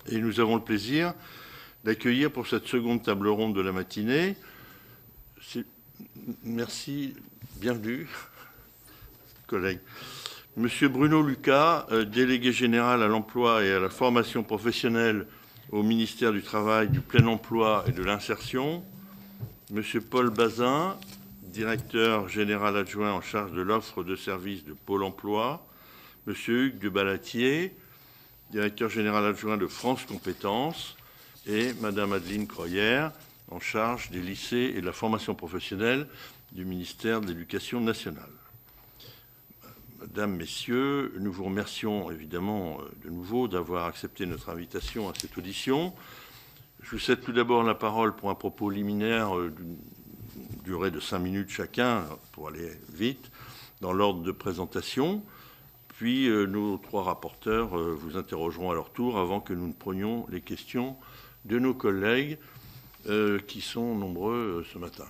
Et nous avons le plaisir d'accueillir pour cette seconde table ronde de la matinée. Merci, bienvenue, collègues. Monsieur Bruno Lucas, délégué général à l'emploi et à la formation professionnelle au ministère du Travail, du Plein Emploi et de l'Insertion. Monsieur Paul Bazin, directeur général adjoint en charge de l'offre de services de Pôle emploi. Monsieur Hugues de Balatier, directeur général adjoint de France Compétences, et Madame Adeline Croyer, en charge des lycées et de la formation professionnelle du ministère de l'Éducation nationale. Mesdames, Messieurs, nous vous remercions évidemment de nouveau d'avoir accepté notre invitation à cette audition. Je vous cède tout d'abord la parole pour un propos liminaire d'une durée de 5 minutes chacun, pour aller vite, dans l'ordre de présentation. Puis nos trois rapporteurs vous interrogeront à leur tour avant que nous ne prenions les questions de nos collègues qui sont nombreux ce matin.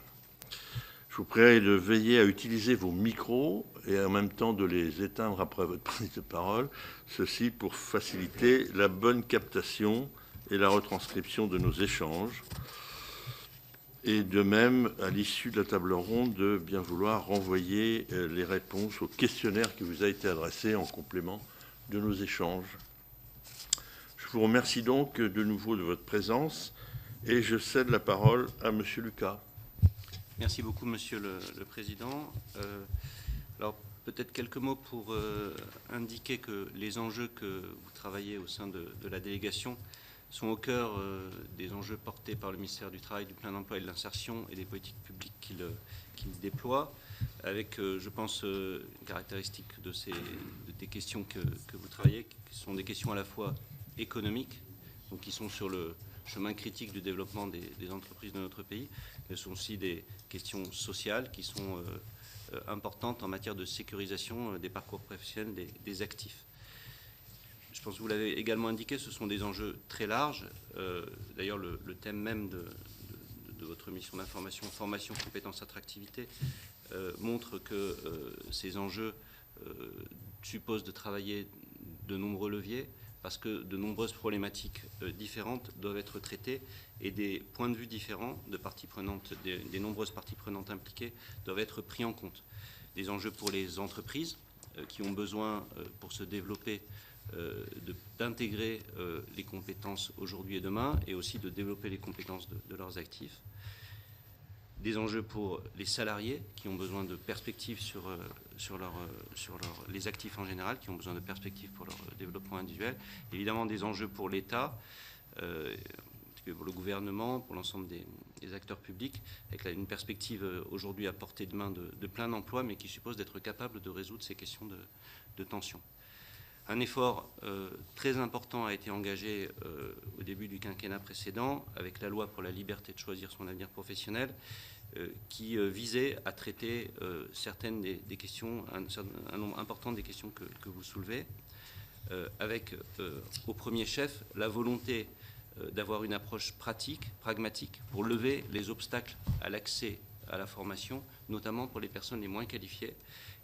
Je vous prie de veiller à utiliser vos micros et en même temps de les éteindre après votre prise de parole, ceci pour faciliter la bonne captation et la retranscription de nos échanges. Et de même, à l'issue de la table ronde, de bien vouloir renvoyer les réponses au questionnaire qui vous a été adressé en complément de nos échanges. Je vous remercie donc de nouveau de votre présence et je cède la parole à Monsieur Lucas. Merci beaucoup, Monsieur le Président. Alors, peut-être quelques mots pour indiquer que les enjeux que vous travaillez au sein de la délégation sont au cœur des enjeux portés par le ministère du Travail, du Plein Emploi et de l'Insertion et des politiques publiques qu'il déploie, avec, je pense, une caractéristique des questions que vous travaillez, qui sont des questions à la fois économiques, donc qui sont sur le chemin critique du développement des entreprises de notre pays, mais ce sont aussi des questions sociales qui sont importantes en matière de sécurisation des parcours professionnels des actifs. Je pense que vous l'avez également indiqué, ce sont des enjeux très larges. D'ailleurs, le thème même de votre mission d'information, formation, compétences, attractivité, montre que ces enjeux supposent de travailler de nombreux leviers parce que de nombreuses problématiques différentes doivent être traitées et des points de vue différents de parties prenantes, des nombreuses parties prenantes impliquées doivent être pris en compte. Des enjeux pour les entreprises qui ont besoin, pour se développer, d'intégrer les compétences aujourd'hui et demain et aussi de développer les compétences de leurs actifs. Des enjeux pour les salariés qui ont besoin de perspectives sur les actifs en général, qui ont besoin de perspectives pour leur développement individuel. Évidemment, des enjeux pour l'État, pour le gouvernement, pour l'ensemble des acteurs publics, avec une perspective aujourd'hui à portée de main de plein emploi, mais qui suppose d'être capable de résoudre ces questions de tension. Un effort très important a été engagé au début du quinquennat précédent avec la loi pour la liberté de choisir son avenir professionnel qui visait à traiter certaines des questions, un nombre important des questions que vous soulevez, avec au premier chef la volonté d'avoir une approche pratique, pragmatique, pour lever les obstacles à l'accès à la formation, notamment pour les personnes les moins qualifiées.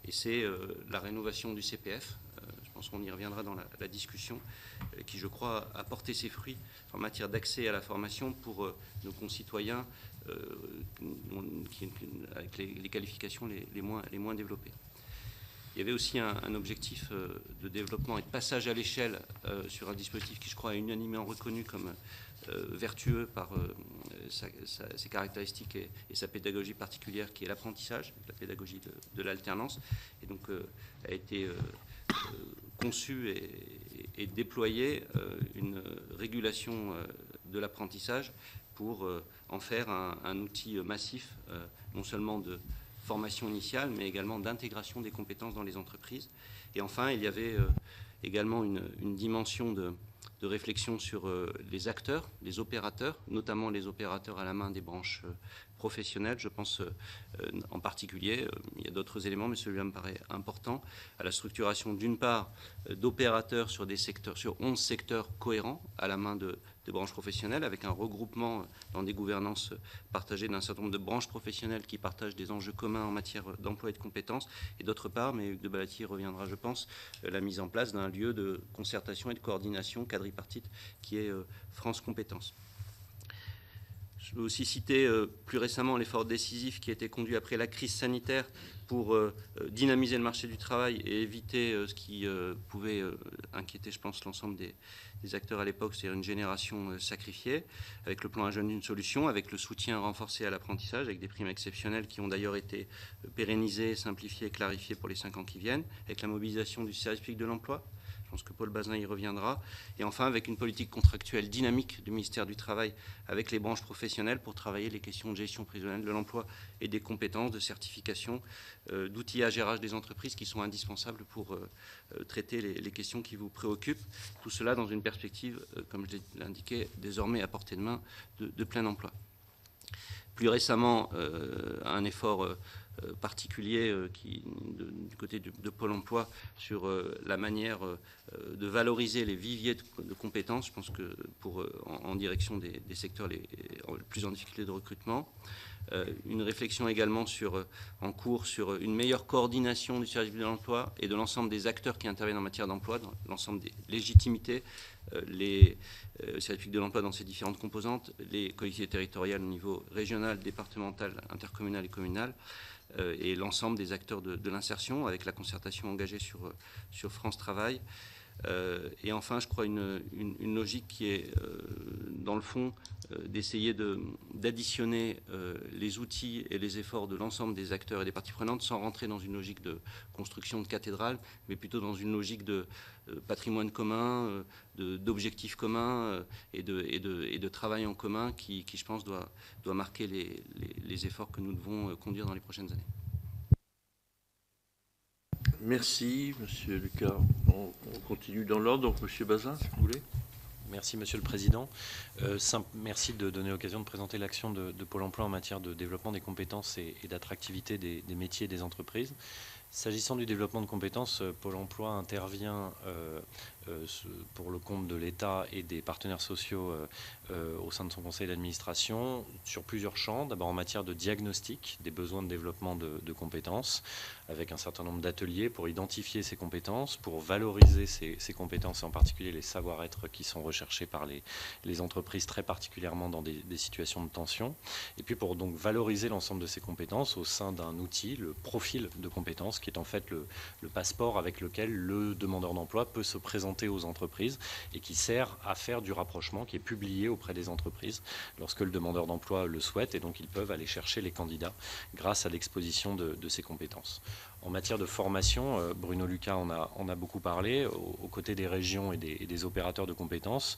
Et c'est la rénovation du CPF, je pense qu'on y reviendra dans la discussion, qui, je crois, a porté ses fruits en matière d'accès à la formation pour nos concitoyens avec les qualifications les moins développées. Il y avait aussi un objectif de développement et de passage à l'échelle sur un dispositif qui, je crois, est unanimement reconnu comme vertueux par ses caractéristiques et sa pédagogie particulière, qui est l'apprentissage, la pédagogie de l'alternance, et donc a été conçu et déployé une régulation de l'apprentissage pour en faire un outil massif, non seulement de formation initiale, mais également d'intégration des compétences dans les entreprises. Et enfin, il y avait également une dimension de réflexion sur les acteurs, les opérateurs, notamment les opérateurs à la main des branches professionnels. Je pense en particulier, il y a d'autres éléments, mais celui-là me paraît important, à la structuration d'une part d'opérateurs sur 11 secteurs cohérents à la main des branches professionnelles, avec un regroupement dans des gouvernances partagées d'un certain nombre de branches professionnelles qui partagent des enjeux communs en matière d'emploi et de compétences, et d'autre part, mais Hugues de Balatier reviendra je pense, la mise en place d'un lieu de concertation et de coordination quadripartite qui est France Compétences. Je veux aussi citer plus récemment l'effort décisif qui a été conduit après la crise sanitaire pour dynamiser le marché du travail et éviter ce qui pouvait inquiéter, je pense, l'ensemble des acteurs à l'époque, c'est-à-dire une génération sacrifiée, avec le plan Un jeune, une solution, avec le soutien renforcé à l'apprentissage, avec des primes exceptionnelles qui ont d'ailleurs été pérennisées, simplifiées et clarifiées pour les 5 ans qui viennent, avec la mobilisation du service public de l'emploi. Je pense que Paul Bazin y reviendra. Et enfin, avec une politique contractuelle dynamique du ministère du Travail avec les branches professionnelles pour travailler les questions de gestion prévisionnelle de l'emploi et des compétences, de certification, d'outillage RH des entreprises qui sont indispensables pour traiter les questions qui vous préoccupent. Tout cela dans une perspective, comme je l'ai indiqué, désormais à portée de main de plein emploi. Plus récemment, un effort particulier du côté de Pôle emploi sur la manière de valoriser les viviers de compétences, je pense que en direction des secteurs les plus en difficulté de recrutement. Une réflexion également en cours sur une meilleure coordination du service de l'emploi et de l'ensemble des acteurs qui interviennent en matière d'emploi, dans l'ensemble des légitimités, les services publics de l'emploi dans ses différentes composantes, les collectivités territoriales au niveau régional, départemental, intercommunal et communal, et l'ensemble des acteurs de l'insertion avec la concertation engagée sur France Travail. Et enfin, je crois, une logique qui est, dans le fond, d'essayer d'additionner les outils et les efforts de l'ensemble des acteurs et des parties prenantes sans rentrer dans une logique de construction de cathédrale, mais plutôt dans une logique de patrimoine commun, d'objectifs communs et de travail en commun qui, je pense, doit marquer les efforts que nous devons conduire dans les prochaines années. Merci, Monsieur Lucas. On continue dans l'ordre. Donc, Monsieur Bazin, si vous voulez. Merci, Monsieur le Président. Merci de donner l'occasion de présenter l'action de Pôle emploi en matière de développement des compétences et d'attractivité des métiers et des entreprises. S'agissant du développement de compétences, Pôle emploi intervient pour le compte de l'État et des partenaires sociaux au sein de son conseil d'administration sur plusieurs champs. D'abord en matière de diagnostic des besoins de développement de compétences, avec un certain nombre d'ateliers pour identifier ces compétences, pour valoriser ces compétences, et en particulier les savoir-être qui sont recherchés par les entreprises, très particulièrement dans des situations de tension. Et puis pour donc valoriser l'ensemble de ces compétences au sein d'un outil, le profil de compétences, qui est en fait le passeport avec lequel le demandeur d'emploi peut se présenter aux entreprises et qui sert à faire du rapprochement, qui est publié auprès des entreprises lorsque le demandeur d'emploi le souhaite, et donc ils peuvent aller chercher les candidats grâce à l'exposition de ces compétences. En matière de formation, Bruno Lucas en a beaucoup parlé, aux côtés des régions et des opérateurs de compétences,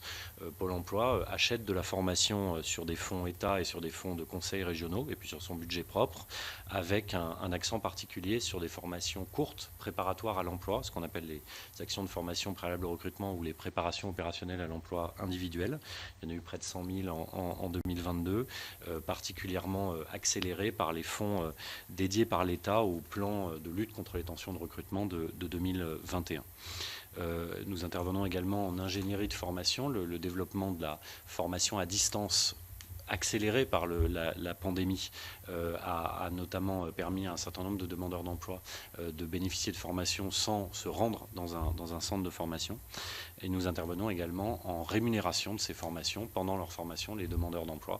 Pôle emploi achète de la formation sur des fonds État et sur des fonds de conseils régionaux, et puis sur son budget propre, avec un accent particulier sur des formations courtes, préparatoires à l'emploi, ce qu'on appelle les actions de formation préalable au recrutement ou les préparations opérationnelles à l'emploi individuel. Il y en a eu près de 100 000 en 2022, particulièrement accélérées par les fonds dédiés par l'État au plan de lutte contre les tensions de recrutement de 2021. Nous intervenons également en ingénierie de formation, le développement de la formation à distance accélérée par la pandémie a notamment permis à un certain nombre de demandeurs d'emploi de bénéficier de formations sans se rendre dans un centre de formation. Et nous intervenons également en rémunération de ces formations. Pendant leur formation, les demandeurs d'emploi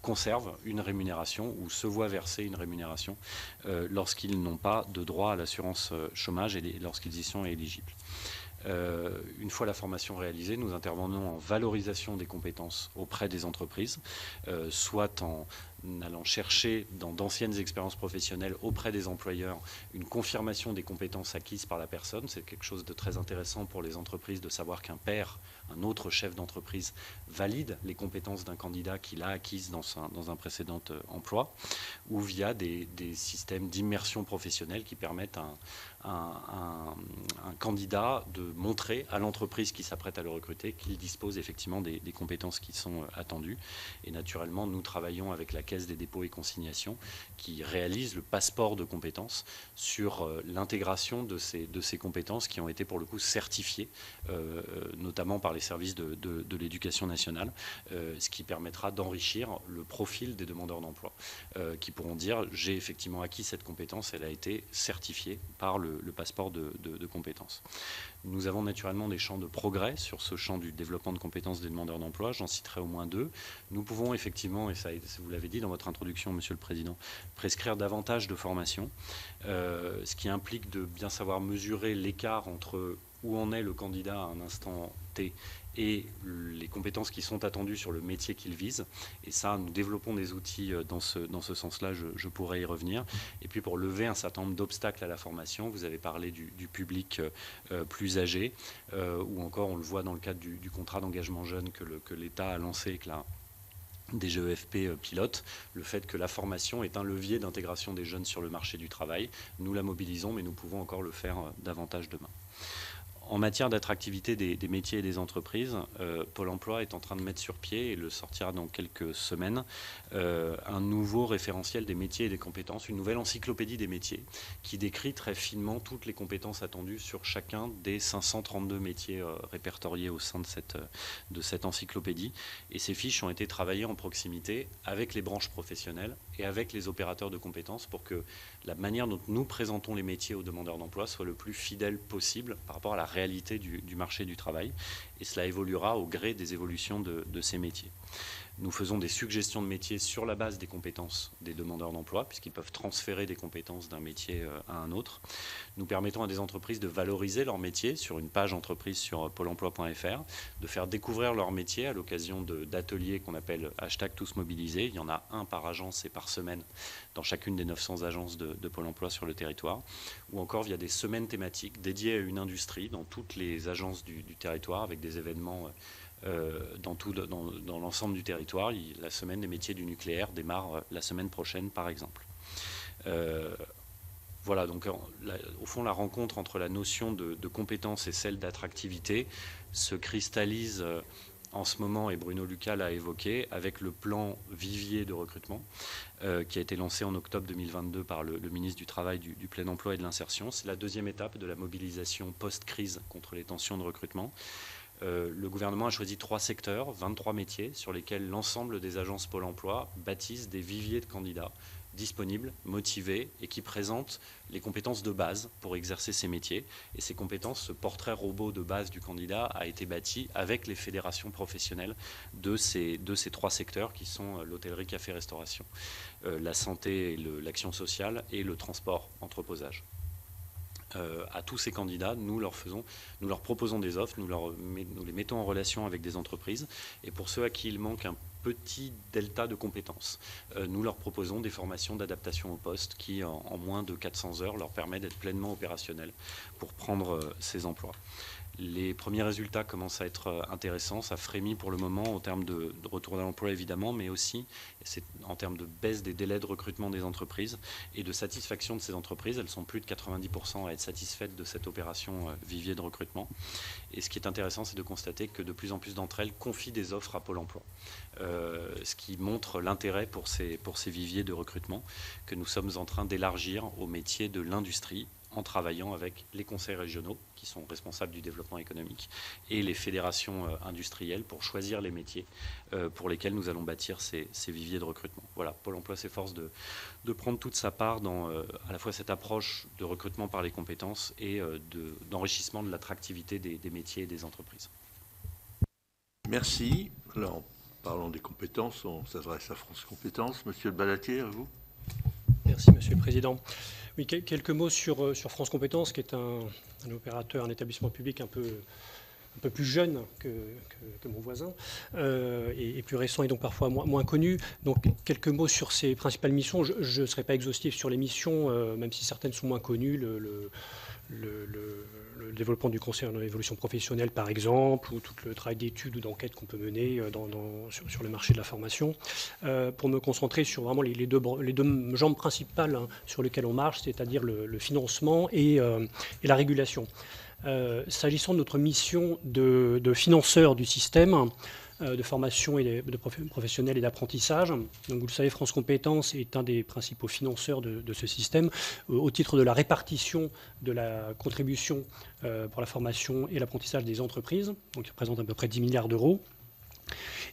conservent une rémunération ou se voient verser une rémunération lorsqu'ils n'ont pas de droit à l'assurance chômage et lorsqu'ils y sont éligibles. Une fois la formation réalisée, nous intervenons en valorisation des compétences auprès des entreprises, soit en allant chercher dans d'anciennes expériences professionnelles auprès des employeurs une confirmation des compétences acquises par la personne. C'est quelque chose de très intéressant pour les entreprises de savoir qu'un pair, un autre chef d'entreprise, valide les compétences d'un candidat qu'il a acquises dans un précédent emploi, ou via des systèmes d'immersion professionnelle qui permettent un candidat de montrer à l'entreprise qui s'apprête à le recruter qu'il dispose effectivement des compétences qui sont attendues. Et naturellement, nous travaillons avec la Caisse Caisse des dépôts et consignations, qui réalise le passeport de compétences sur l'intégration de ces compétences qui ont été pour le coup certifiées, notamment par les services de l'éducation nationale, ce qui permettra d'enrichir le profil des demandeurs d'emploi, qui pourront dire « j'ai effectivement acquis cette compétence, elle a été certifiée par le passeport de compétences ». Nous avons naturellement des champs de progrès sur ce champ du développement de compétences des demandeurs d'emploi. J'en citerai au moins 2. Nous pouvons effectivement, et ça vous l'avez dit dans votre introduction, Monsieur le Président, prescrire davantage de formation, ce qui implique de bien savoir mesurer l'écart entre où en est le candidat à un instant T et les compétences qui sont attendues sur le métier qu'il vise. Et ça, nous développons des outils dans ce sens-là, je pourrais y revenir. Et puis pour lever un certain nombre d'obstacles à la formation, vous avez parlé du public plus âgé, ou encore on le voit dans le cadre du contrat d'engagement jeune que l'État a lancé avec la DGEFP pilote, le fait que la formation est un levier d'intégration des jeunes sur le marché du travail. Nous la mobilisons, mais nous pouvons encore le faire davantage demain. En matière d'attractivité des métiers et des entreprises, Pôle emploi est en train de mettre sur pied, et le sortira dans quelques semaines, un nouveau référentiel des métiers et des compétences, une nouvelle encyclopédie des métiers, qui décrit très finement toutes les compétences attendues sur chacun des 532 métiers répertoriés au sein de cette encyclopédie. Et ces fiches ont été travaillées en proximité avec les branches professionnelles et avec les opérateurs de compétences pour que la manière dont nous présentons les métiers aux demandeurs d'emploi soit le plus fidèle possible par rapport à la réalité du marché du travail, et cela évoluera au gré des évolutions de ces métiers. Nous faisons des suggestions de métiers sur la base des compétences des demandeurs d'emploi, puisqu'ils peuvent transférer des compétences d'un métier à un autre. Nous permettons à des entreprises de valoriser leur métier sur une page entreprise sur pôle emploi.fr, de faire découvrir leur métier à l'occasion d'ateliers qu'on appelle #TousMobilisés. Il y en a un par agence et par semaine dans chacune des 900 agences de Pôle emploi sur le territoire, ou encore via des semaines thématiques dédiées à une industrie dans toutes les agences du territoire, avec des événements dans l'ensemble du territoire. La semaine des métiers du nucléaire démarre la semaine prochaine, par exemple. Voilà, donc au fond, la rencontre entre la notion de compétence et celle d'attractivité se cristallise en ce moment, et Bruno Lucas l'a évoqué, avec le plan vivier de recrutement qui a été lancé en octobre 2022 par le ministre du Travail, du Plein Emploi et de l'Insertion. C'est la deuxième étape de la mobilisation post-crise contre les tensions de recrutement. Le gouvernement a choisi 3 secteurs, 23 métiers, sur lesquels l'ensemble des agences Pôle emploi bâtissent des viviers de candidats disponibles, motivés et qui présentent les compétences de base pour exercer ces métiers. Et ces compétences, ce portrait robot de base du candidat a été bâti avec les fédérations professionnelles de ces 3 secteurs qui sont l'hôtellerie, café, restauration, la santé et l'action sociale et le transport, entreposage. À tous ces candidats, nous leur proposons des offres, nous les mettons en relation avec des entreprises, et pour ceux à qui il manque un petit delta de compétences, nous leur proposons des formations d'adaptation au poste qui, en moins de 400 heures, leur permet d'être pleinement opérationnels pour prendre ces emplois. Les premiers résultats commencent à être intéressants, ça frémit pour le moment en termes de retour à l'emploi évidemment, mais aussi en termes de baisse des délais de recrutement des entreprises et de satisfaction de ces entreprises. Elles sont plus de 90% à être satisfaites de cette opération vivier de recrutement. Et ce qui est intéressant, c'est de constater que de plus en plus d'entre elles confient des offres à Pôle emploi, ce qui montre l'intérêt pour ces viviers de recrutement que nous sommes en train d'élargir aux métiers de l'industrie, en travaillant avec les conseils régionaux qui sont responsables du développement économique et les fédérations industrielles pour choisir les métiers pour lesquels nous allons bâtir ces viviers de recrutement. Voilà, Pôle emploi s'efforce de prendre toute sa part dans à la fois cette approche de recrutement par les compétences et d'enrichissement de l'attractivité des métiers et des entreprises. Merci. Alors, parlons des compétences, on s'adresse à France Compétences. Monsieur le Balatier, à vous. Merci, Monsieur le Président. Oui, quelques mots sur France Compétences, qui est un opérateur, un établissement public un peu plus jeune que mon voisin, et plus récent et donc parfois moins connu. Donc quelques mots sur ses principales missions. Je ne serai pas exhaustif sur les missions, même si certaines sont moins connues. Le développement du conseil en évolution professionnelle, par exemple, ou tout le travail d'études ou d'enquête qu'on peut mener sur le marché de la formation, pour me concentrer sur vraiment les deux jambes principales sur lesquelles on marche, c'est-à-dire le financement et la régulation. S'agissant de notre mission de financeur du système, de formation et de professionnels et d'apprentissage. Donc vous le savez, France Compétences est un des principaux financeurs de ce système au titre de la répartition de la contribution pour la formation et l'apprentissage des entreprises, donc qui représente à peu près 10 milliards d'euros.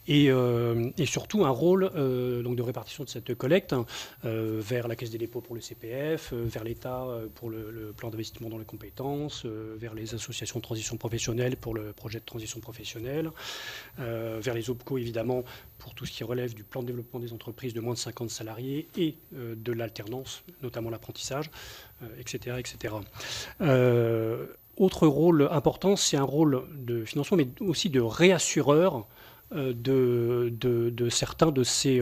Et surtout un rôle donc de répartition de cette collecte vers la Caisse des dépôts pour le CPF, vers l'État pour le plan d'investissement dans les compétences, vers les associations de transition professionnelle pour le projet de transition professionnelle, vers les OPCO évidemment pour tout ce qui relève du plan de développement des entreprises de moins de 50 salariés et de l'alternance, notamment l'apprentissage, etc. etc. Autre rôle important, c'est un rôle de financement, mais aussi de réassureur de certains de ces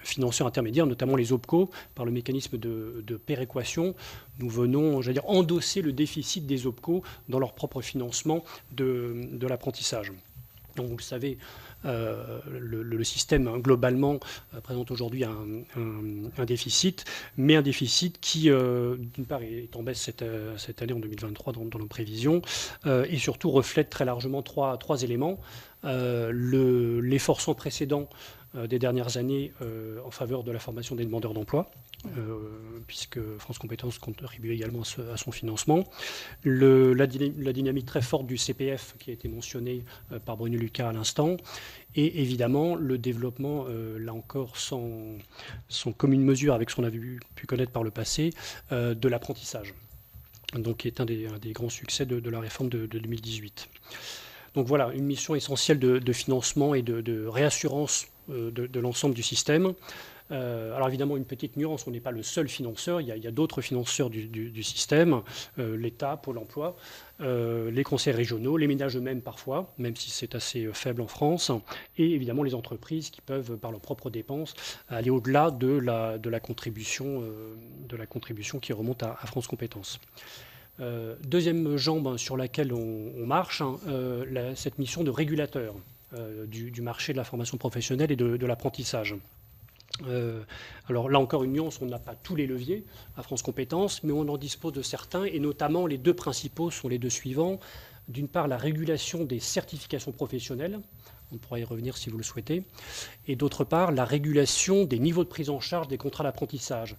financeurs intermédiaires, notamment les OPCO, par le mécanisme de péréquation. Nous venons, j'allais dire, endosser le déficit des OPCO dans leur propre financement de l'apprentissage. Donc, vous le savez, le système globalement présente aujourd'hui un déficit, mais un déficit qui, d'une part, est en baisse cette année en 2023 dans nos prévisions, et surtout reflète très largement trois éléments. L'effort sans précédent des dernières années en faveur de la formation des demandeurs d'emploi, puisque France Compétences contribue également à son financement. La dynamique très forte du CPF qui a été mentionnée par Bruno Lucas à l'instant. Et évidemment, le développement, là encore, sans commune mesure avec ce qu'on avait pu connaître par le passé, de l'apprentissage. Donc, qui est un des grands succès de la réforme de 2018. Donc voilà, une mission essentielle de financement et de réassurance de l'ensemble du système. Alors évidemment, une petite nuance, on n'est pas le seul financeur, il y a d'autres financeurs du système, l'État, Pôle emploi, les conseils régionaux, les ménages eux-mêmes parfois, même si c'est assez faible en France, et évidemment les entreprises qui peuvent, par leurs propres dépenses, aller au-delà de la contribution qui remonte à France Compétences. Deuxième jambe sur laquelle on marche, cette mission de régulateur du marché de la formation professionnelle et de l'apprentissage. Alors là encore une nuance, on n'a pas tous les leviers à France Compétences, mais on en dispose de certains, et notamment les deux principaux sont les deux suivants. D'une part, la régulation des certifications professionnelles, on pourra y revenir si vous le souhaitez, et d'autre part, la régulation des niveaux de prise en charge des contrats d'apprentissage,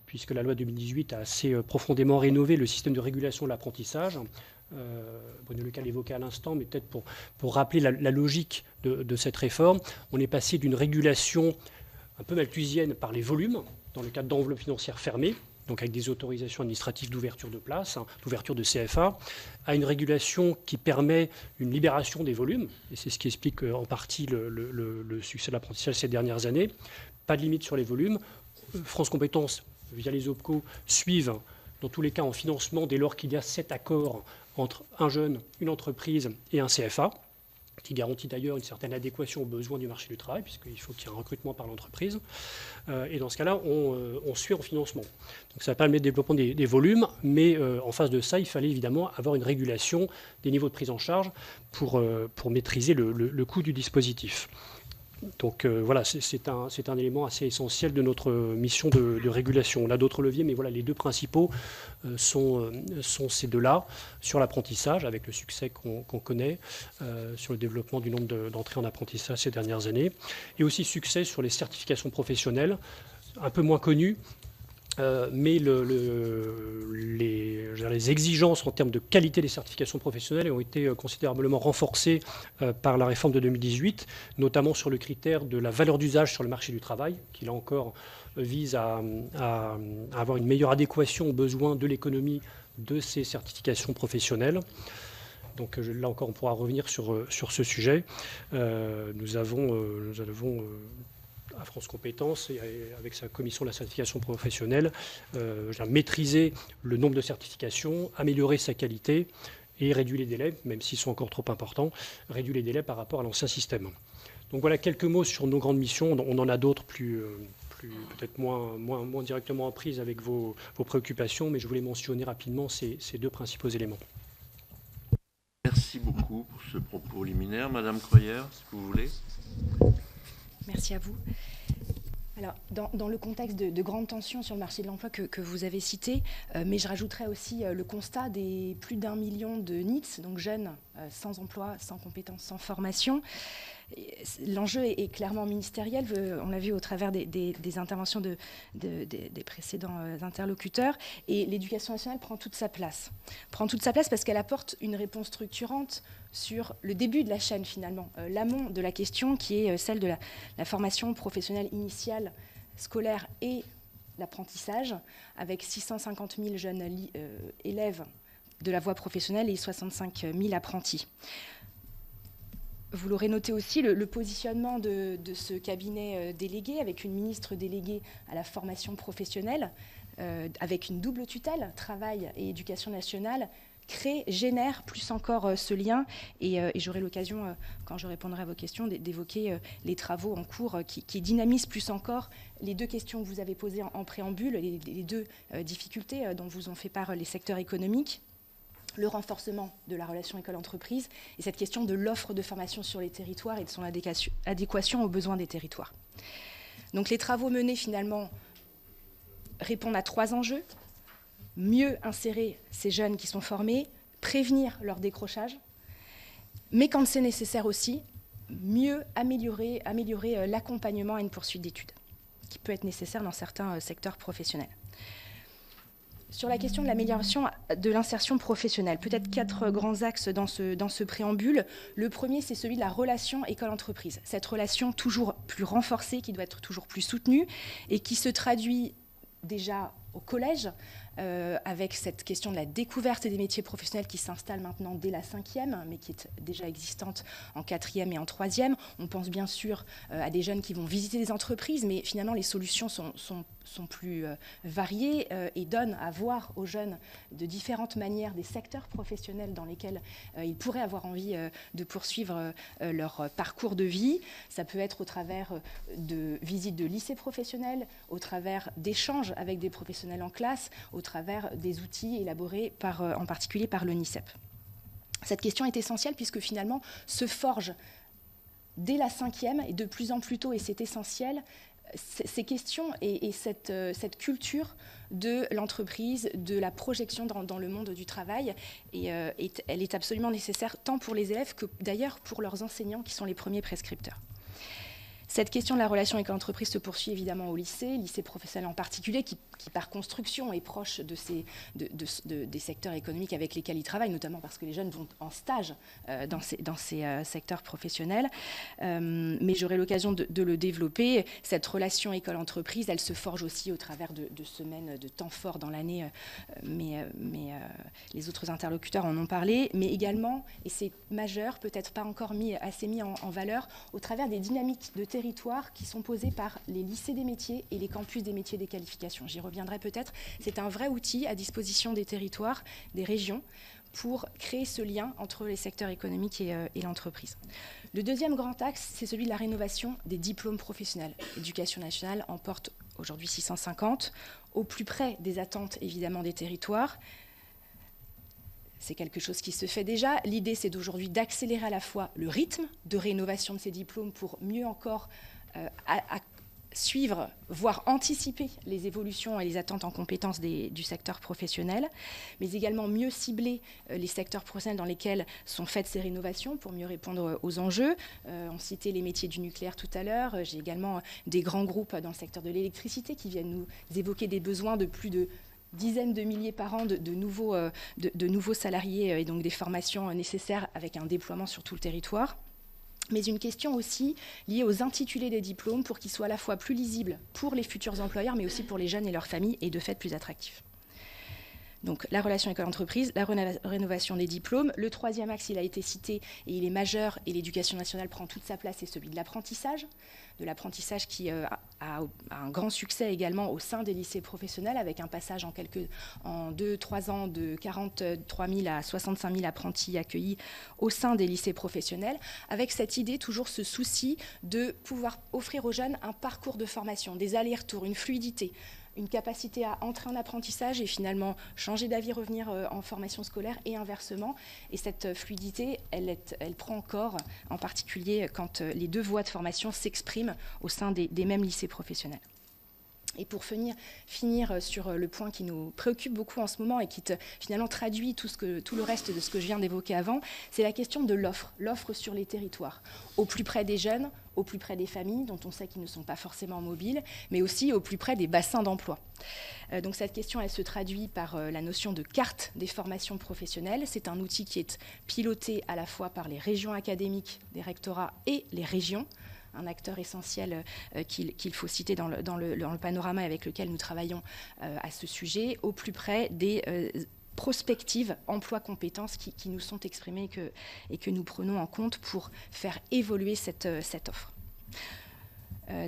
puisque la loi 2018 a assez profondément rénové le système de régulation de l'apprentissage. Bruno Lucas l'évoquait à l'instant, mais peut-être pour rappeler la logique de cette réforme, on est passé d'une régulation un peu malthusienne par les volumes, dans le cadre d'enveloppes financières fermées, donc avec des autorisations administratives d'ouverture de place, d'ouverture de CFA, à une régulation qui permet une libération des volumes, et c'est ce qui explique en partie le succès de l'apprentissage ces dernières années. Pas de limite sur les volumes. France Compétences, via les OPCO, suivent, dans tous les cas, en financement, dès lors qu'il y a cet accord entre un jeune, une entreprise et un CFA, qui garantit d'ailleurs une certaine adéquation aux besoins du marché du travail, puisqu'il faut qu'il y ait un recrutement par l'entreprise. Et dans ce cas-là, on suit en financement. Donc ça permet le développement des volumes, mais en face de ça, il fallait évidemment avoir une régulation des niveaux de prise en charge pour maîtriser le coût du dispositif. Donc voilà, c'est un élément assez essentiel de notre mission de régulation. On a d'autres leviers, mais voilà, les deux principaux sont ces deux-là, sur l'apprentissage, avec le succès qu'on connaît, sur le développement du nombre d'entrées en apprentissage ces dernières années, et aussi succès sur les certifications professionnelles, un peu moins connues, mais les exigences en termes de qualité des certifications professionnelles ont été considérablement renforcées par la réforme de 2018, notamment sur le critère de la valeur d'usage sur le marché du travail, qui là encore vise à avoir une meilleure adéquation aux besoins de l'économie de ces certifications professionnelles. Donc là encore, on pourra revenir sur ce sujet. Nous avons à France Compétences et avec sa commission de la certification professionnelle, maîtriser le nombre de certifications, améliorer sa qualité et réduire les délais, même s'ils sont encore trop importants, réduire les délais par rapport à l'ancien système. Donc voilà quelques mots sur nos grandes missions. On en a d'autres peut-être moins directement en prise avec vos préoccupations, mais je voulais mentionner rapidement ces deux principaux éléments. Merci beaucoup pour ce propos liminaire. Madame Croyer, si vous voulez. Merci à vous. Alors, dans le contexte de grandes tensions sur le marché de l'emploi que vous avez cité, mais je rajouterais aussi le constat des plus d'1 million de NEETs, donc jeunes sans emploi, sans compétences, sans formation. L'enjeu est clairement ministériel, on l'a vu au travers des interventions des précédents interlocuteurs, et l'éducation nationale prend toute sa place. Prend toute sa place parce qu'elle apporte une réponse structurante sur le début de la chaîne finalement, l'amont de la question qui est celle de la formation professionnelle initiale, scolaire et l'apprentissage, avec 650 000 jeunes élèves de la voie professionnelle et 65 000 apprentis. Vous l'aurez noté aussi, le positionnement de ce cabinet délégué, avec une ministre déléguée à la formation professionnelle, avec une double tutelle, travail et éducation nationale, génère plus encore ce lien. Et j'aurai l'occasion, quand je répondrai à vos questions, d'évoquer les travaux en cours qui dynamisent plus encore les deux questions que vous avez posées en préambule, les deux difficultés dont vous ont fait part les secteurs économiques. Le renforcement de la relation école-entreprise et cette question de l'offre de formation sur les territoires et de son adéquation aux besoins des territoires. Donc les travaux menés finalement répondent à 3 enjeux. Mieux insérer ces jeunes qui sont formés, prévenir leur décrochage, mais quand c'est nécessaire aussi, mieux améliorer l'accompagnement à une poursuite d'études, qui peut être nécessaire dans certains secteurs professionnels. Sur la question de l'amélioration de l'insertion professionnelle, peut-être 4 grands axes dans ce préambule. Le premier, c'est celui de la relation école-entreprise. Cette relation toujours plus renforcée, qui doit être toujours plus soutenue et qui se traduit déjà au collège, avec cette question de la découverte des métiers professionnels qui s'installe maintenant dès la 5e, mais qui est déjà existante en 4e et en 3e. On pense bien sûr à des jeunes qui vont visiter des entreprises, mais finalement les solutions sont plus variées et donnent à voir aux jeunes de différentes manières des secteurs professionnels dans lesquels ils pourraient avoir envie de poursuivre leur parcours de vie. Ça peut être au travers de visites de lycées professionnels, au travers d'échanges avec des professionnels en classe, au travers des outils élaborés en particulier par l'ONICEP. Cette question est essentielle puisque finalement se forge dès la 5e et de plus en plus tôt, et c'est essentiel, ces questions et cette culture de l'entreprise, de la projection dans le monde du travail, et elle est absolument nécessaire tant pour les élèves que d'ailleurs pour leurs enseignants qui sont les premiers prescripteurs. Cette question de la relation avec l'entreprise se poursuit évidemment au lycée professionnel en particulier, qui par construction est proche des secteurs économiques avec lesquels ils travaillent, notamment parce que les jeunes vont en stage dans ces secteurs professionnels. Mais j'aurai l'occasion de le développer. Cette relation école-entreprise, elle se forge aussi au travers de semaines de temps fort dans l'année, mais les autres interlocuteurs en ont parlé, mais également, et c'est majeur, peut-être pas encore assez mis en valeur, au travers des dynamiques de territoire qui sont posées par les lycées des métiers et les campus des métiers des qualifications. J'y reviendrai peut-être. C'est un vrai outil à disposition des territoires, des régions, pour créer ce lien entre les secteurs économiques et l'entreprise. Le deuxième grand axe, c'est celui de la rénovation des diplômes professionnels. L'éducation nationale en porte aujourd'hui 650, au plus près des attentes évidemment des territoires. C'est quelque chose qui se fait déjà. L'idée, c'est d'aujourd'hui d'accélérer à la fois le rythme de rénovation de ces diplômes pour mieux encore suivre, voire anticiper les évolutions et les attentes en compétences du secteur professionnel, mais également mieux cibler les secteurs professionnels dans lesquels sont faites ces rénovations pour mieux répondre aux enjeux. On citait les métiers du nucléaire tout à l'heure. J'ai également des grands groupes dans le secteur de l'électricité qui viennent nous évoquer des besoins de plus de dizaines de milliers par an de nouveaux salariés et donc des formations nécessaires avec un déploiement sur tout le territoire. Mais une question aussi liée aux intitulés des diplômes pour qu'ils soient à la fois plus lisibles pour les futurs employeurs, mais aussi pour les jeunes et leurs familles, et de fait plus attractifs. Donc la relation école-entreprise, la rénovation des diplômes. Le troisième axe, il a été cité et il est majeur, et l'éducation nationale prend toute sa place, c'est celui de l'apprentissage qui a un grand succès également au sein des lycées professionnels, avec un passage en 2-3 ans de 43 000 à 65 000 apprentis accueillis au sein des lycées professionnels, avec cette idée, toujours ce souci de pouvoir offrir aux jeunes un parcours de formation, des allers-retours, une fluidité, une capacité à entrer en apprentissage et finalement changer d'avis, revenir en formation scolaire et inversement. Et cette fluidité, elle prend corps, en particulier quand les deux voies de formation s'expriment au sein des mêmes lycées professionnels. Et pour finir sur le point qui nous préoccupe beaucoup en ce moment et qui finalement traduit tout le reste de ce que je viens d'évoquer avant, c'est la question de l'offre sur les territoires, au plus près des jeunes, au plus près des familles, dont on sait qu'ils ne sont pas forcément mobiles, mais aussi au plus près des bassins d'emploi. Donc cette question, elle se traduit par la notion de carte des formations professionnelles. C'est un outil qui est piloté à la fois par les régions académiques, des rectorats et les régions, un acteur essentiel qu'il faut citer dans le panorama avec lequel nous travaillons à ce sujet, au plus près des prospectives emploi-compétences qui nous sont exprimées et que nous prenons en compte pour faire évoluer cette offre.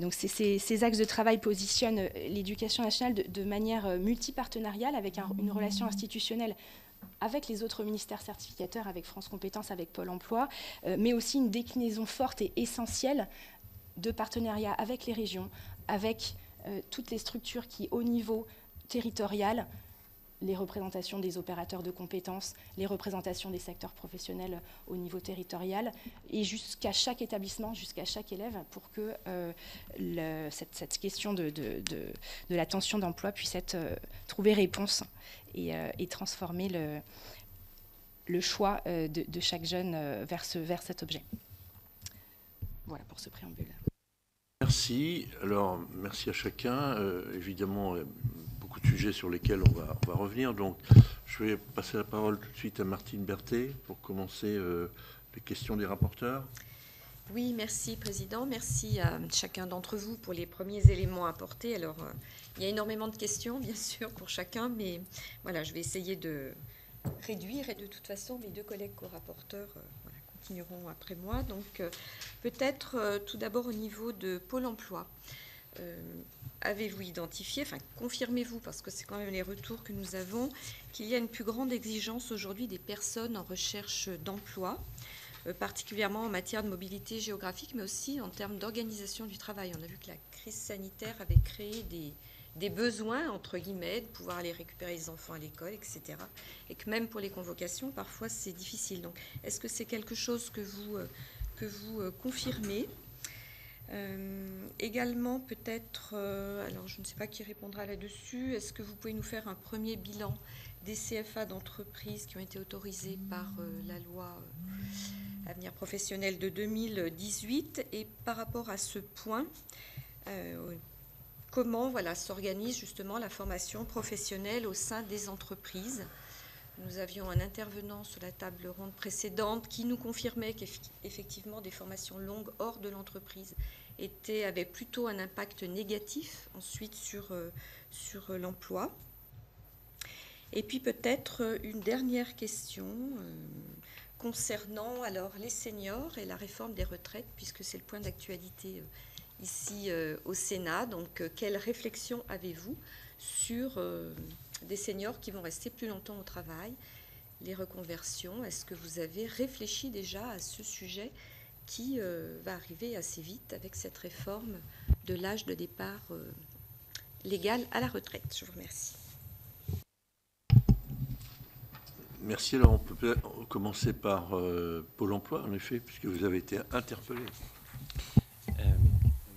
Donc ces axes de travail positionnent l'éducation nationale de manière multipartenariale avec une relation institutionnelle avec les autres ministères certificateurs, avec France Compétences, avec Pôle emploi, mais aussi une déclinaison forte et essentielle de partenariat avec les régions, avec toutes les structures qui, au niveau territorial, les représentations des opérateurs de compétences, les représentations des secteurs professionnels au niveau territorial, et jusqu'à chaque établissement, jusqu'à chaque élève, pour que cette question de la tension d'emploi puisse trouver réponse et transformer le choix de chaque jeune vers cet objet. Voilà pour ce préambule. Merci. Alors, merci à chacun. Évidemment, beaucoup de sujets sur lesquels on va revenir. Donc, je vais passer la parole tout de suite à Martine Berthet pour commencer les questions des rapporteurs. Oui, merci Président. Merci à chacun d'entre vous pour les premiers éléments apportés. Alors, il y a énormément de questions, bien sûr, pour chacun, mais voilà, je vais essayer de réduire. Et de toute façon, mes deux collègues co-rapporteurs continueront après moi. Donc, peut-être tout d'abord au niveau de Pôle emploi. Avez-vous identifié, enfin confirmez-vous, parce que c'est quand même les retours que nous avons, qu'il y a une plus grande exigence aujourd'hui des personnes en recherche d'emploi, particulièrement en matière de mobilité géographique, mais aussi en termes d'organisation du travail. On a vu que la crise sanitaire avait créé des besoins, entre guillemets, de pouvoir aller récupérer les enfants à l'école, etc. Et que même pour les convocations, parfois, c'est difficile. Donc, est-ce que c'est quelque chose que vous confirmez ? Également, peut-être, alors je ne sais pas qui répondra là-dessus, est-ce que vous pouvez nous faire un premier bilan des CFA d'entreprises qui ont été autorisés par la loi Avenir professionnel de 2018, et par rapport à ce point, comment s'organise justement la formation professionnelle au sein des entreprises. Nous avions un intervenant sur la table ronde précédente qui nous confirmait qu'effectivement des formations longues hors de l'entreprise avaient plutôt un impact négatif ensuite sur l'emploi. Et puis peut-être une dernière question concernant alors les seniors et la réforme des retraites, puisque c'est le point d'actualité ici au Sénat. Donc, quelle réflexion avez-vous sur des seniors qui vont rester plus longtemps au travail, les reconversions? Est-ce que vous avez réfléchi déjà à ce sujet qui va arriver assez vite avec cette réforme de l'âge de départ légal à la retraite? Je vous remercie. Merci. Alors, on peut commencer par Pôle emploi, en effet, puisque vous avez été interpellé.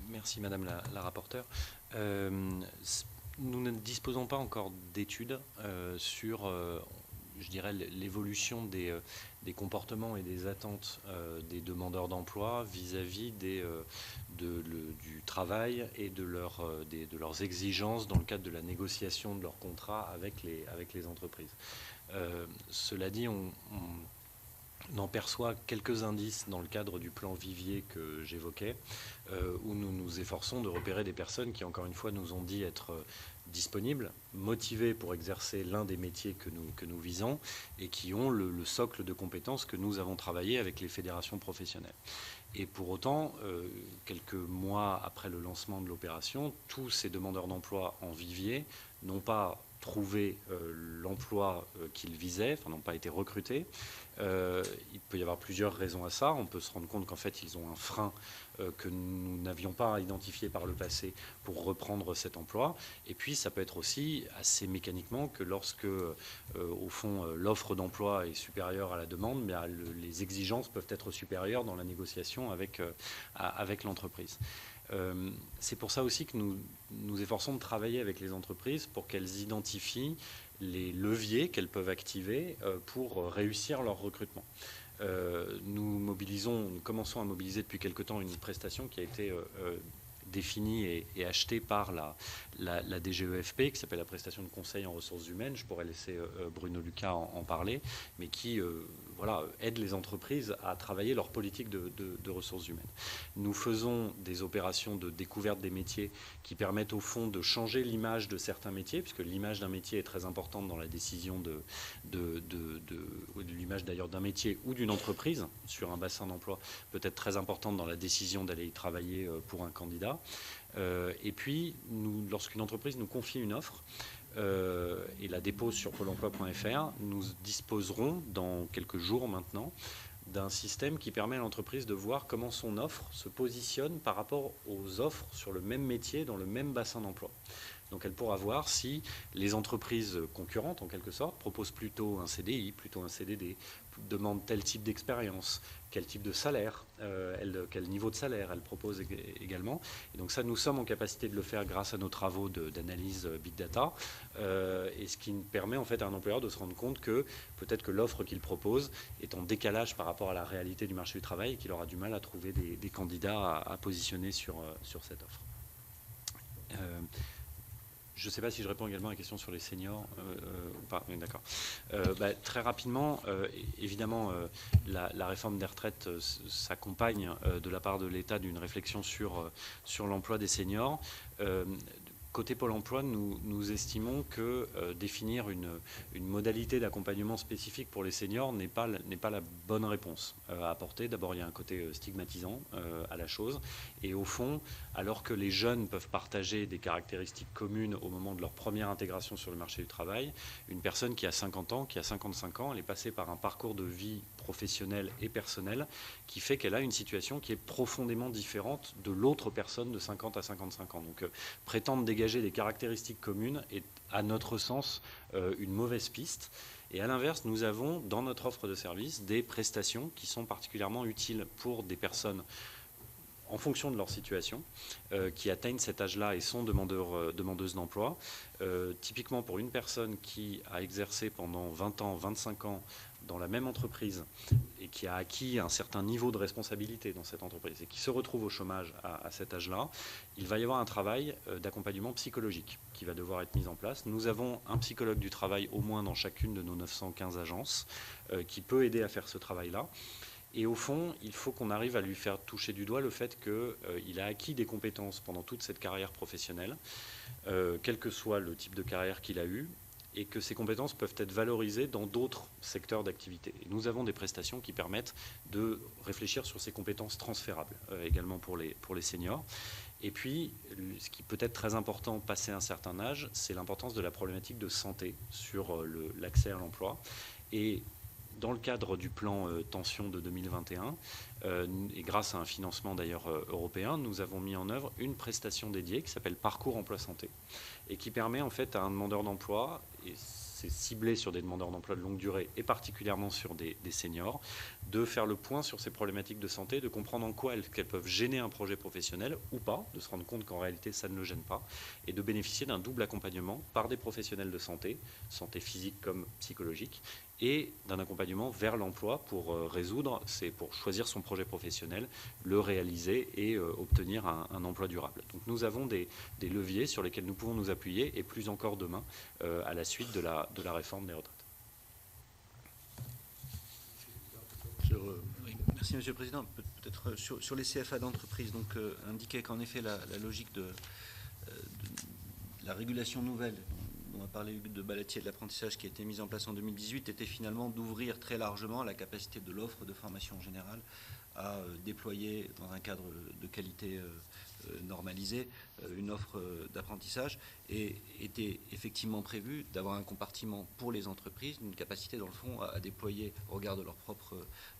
Merci Madame la rapporteure. Nous ne disposons pas encore d'études sur, je dirais, l'évolution des comportements et des attentes des demandeurs d'emploi vis-à-vis du travail et de leurs exigences dans le cadre de la négociation de leurs contrats avec les entreprises. Cela dit, on en perçoit quelques indices dans le cadre du plan Vivier que j'évoquais, où nous nous efforçons de repérer des personnes qui, encore une fois, nous ont dit être disponibles, motivées pour exercer l'un des métiers que nous visons et qui ont le socle de compétences que nous avons travaillé avec les fédérations professionnelles. Et pour autant, quelques mois après le lancement de l'opération, tous ces demandeurs d'emploi en vivier n'ont pas trouvé l'emploi qu'ils visaient, enfin n'ont pas été recrutés. Il peut y avoir plusieurs raisons à ça. On peut se rendre compte qu'en fait, ils ont un frein que nous n'avions pas identifié par le passé pour reprendre cet emploi. Et puis, ça peut être aussi assez mécaniquement que lorsque, au fond, l'offre d'emploi est supérieure à la demande, mais les exigences peuvent être supérieures dans la négociation avec l'entreprise. C'est pour ça aussi que nous nous efforçons de travailler avec les entreprises pour qu'elles identifient les leviers qu'elles peuvent activer pour réussir leur recrutement. Nous commençons à mobiliser depuis quelque temps une prestation qui a été définie et achetée par la DGEFP, qui s'appelle la prestation de conseil en ressources humaines. Je pourrais laisser Bruno Lucas en parler, mais qui aide les entreprises à travailler leur politique de ressources humaines. Nous faisons des opérations de découverte des métiers qui permettent au fond de changer l'image de certains métiers, puisque l'image d'un métier est très importante dans la décision de l'image d'ailleurs d'un métier ou d'une entreprise sur un bassin d'emploi peut être très importante dans la décision d'aller y travailler pour un candidat. Et puis, lorsqu'une entreprise nous confie une offre et la dépose sur pôle emploi.fr, nous disposerons dans quelques jours maintenant d'un système qui permet à l'entreprise de voir comment son offre se positionne par rapport aux offres sur le même métier dans le même bassin d'emploi. Donc elle pourra voir si les entreprises concurrentes, en quelque sorte, proposent plutôt un CDI, plutôt un CDD, demandent tel type d'expérience, quel type de salaire, quel niveau de salaire elles proposent également. Et donc ça, nous sommes en capacité de le faire grâce à nos travaux d'analyse Big Data, et ce qui permet en fait à un employeur de se rendre compte que peut-être que l'offre qu'il propose est en décalage par rapport à la réalité du marché du travail et qu'il aura du mal à trouver des candidats à positionner sur cette offre. Je ne sais pas si je réponds également à la question sur les seniors ou pas. Oui, d'accord. Très rapidement, évidemment, la réforme des retraites s'accompagne de la part de l'État d'une réflexion sur l'emploi des seniors. Côté Pôle emploi, nous estimons que définir une modalité d'accompagnement spécifique pour les seniors n'est pas la bonne réponse à apporter. D'abord, il y a un côté stigmatisant à la chose. Et au fond, alors que les jeunes peuvent partager des caractéristiques communes au moment de leur première intégration sur le marché du travail, une personne qui a 50 ans, qui a 55 ans, elle est passée par un parcours de vie professionnelle et personnelle qui fait qu'elle a une situation qui est profondément différente de l'autre personne de 50 à 55 ans. Donc, prétendre dégager des caractéristiques communes est, à notre sens, une mauvaise piste. Et à l'inverse, nous avons dans notre offre de service des prestations qui sont particulièrement utiles pour des personnes en fonction de leur situation, qui atteignent cet âge-là et sont demandeuses d'emploi. Typiquement pour une personne qui a exercé pendant 20 ans, 25 ans dans la même entreprise et qui a acquis un certain niveau de responsabilité dans cette entreprise et qui se retrouve au chômage à cet âge-là, il va y avoir un travail d'accompagnement psychologique qui va devoir être mis en place. Nous avons un psychologue du travail au moins dans chacune de nos 915 agences qui peut aider à faire ce travail-là. Et au fond, il faut qu'on arrive à lui faire toucher du doigt le fait qu'il a acquis des compétences pendant toute cette carrière professionnelle, quel que soit le type de carrière qu'il a eu, et que ces compétences peuvent être valorisées dans d'autres secteurs d'activité. Et nous avons des prestations qui permettent de réfléchir sur ces compétences transférables, également pour les seniors. Et puis, ce qui peut être très important passé un certain âge, c'est l'importance de la problématique de santé sur l'accès à l'emploi. Et dans le cadre du plan Tension de 2021, et grâce à un financement d'ailleurs européen, nous avons mis en œuvre une prestation dédiée qui s'appelle Parcours Emploi Santé et qui permet en fait à un demandeur d'emploi, et c'est ciblé sur des demandeurs d'emploi de longue durée et particulièrement sur des seniors, de faire le point sur ces problématiques de santé, de comprendre en quoi qu'elles peuvent gêner un projet professionnel ou pas, de se rendre compte qu'en réalité ça ne le gêne pas, et de bénéficier d'un double accompagnement par des professionnels de santé physique comme psychologique, et d'un accompagnement vers l'emploi pour pour choisir son projet professionnel, le réaliser et obtenir un emploi durable. Donc nous avons des leviers sur lesquels nous pouvons nous appuyer, et plus encore demain, à la suite de la réforme des retraites. Oui, merci Monsieur le Président. Peut-être sur les CFA d'entreprise, donc indiquer qu'en effet la logique de la régulation nouvelle dont on a parlé de Balatier, de l'apprentissage qui a été mise en place en 2018, était finalement d'ouvrir très largement la capacité de l'offre de formation générale à déployer dans un cadre de qualité normalisé une offre d'apprentissage, et était effectivement prévu d'avoir un compartiment pour les entreprises, une capacité dans le fond à déployer au regard de leurs propres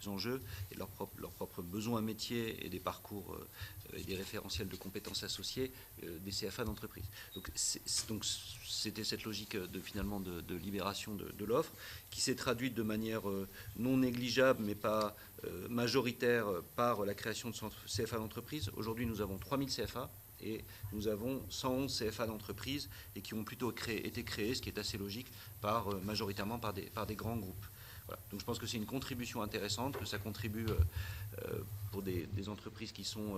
enjeux et leurs propres besoins métiers et des parcours et des référentiels de compétences associés des CFA d'entreprise. Donc c'était cette logique de libération de l'offre qui s'est traduite de manière non négligeable mais pas majoritaire par la création de centres CFA d'entreprise. Aujourd'hui, nous avons 3000 CFA et nous avons 111 CFA d'entreprise et qui ont plutôt été créés, ce qui est assez logique, majoritairement par des grands groupes. Voilà. Donc je pense que c'est une contribution intéressante, que ça contribue pour des entreprises qui sont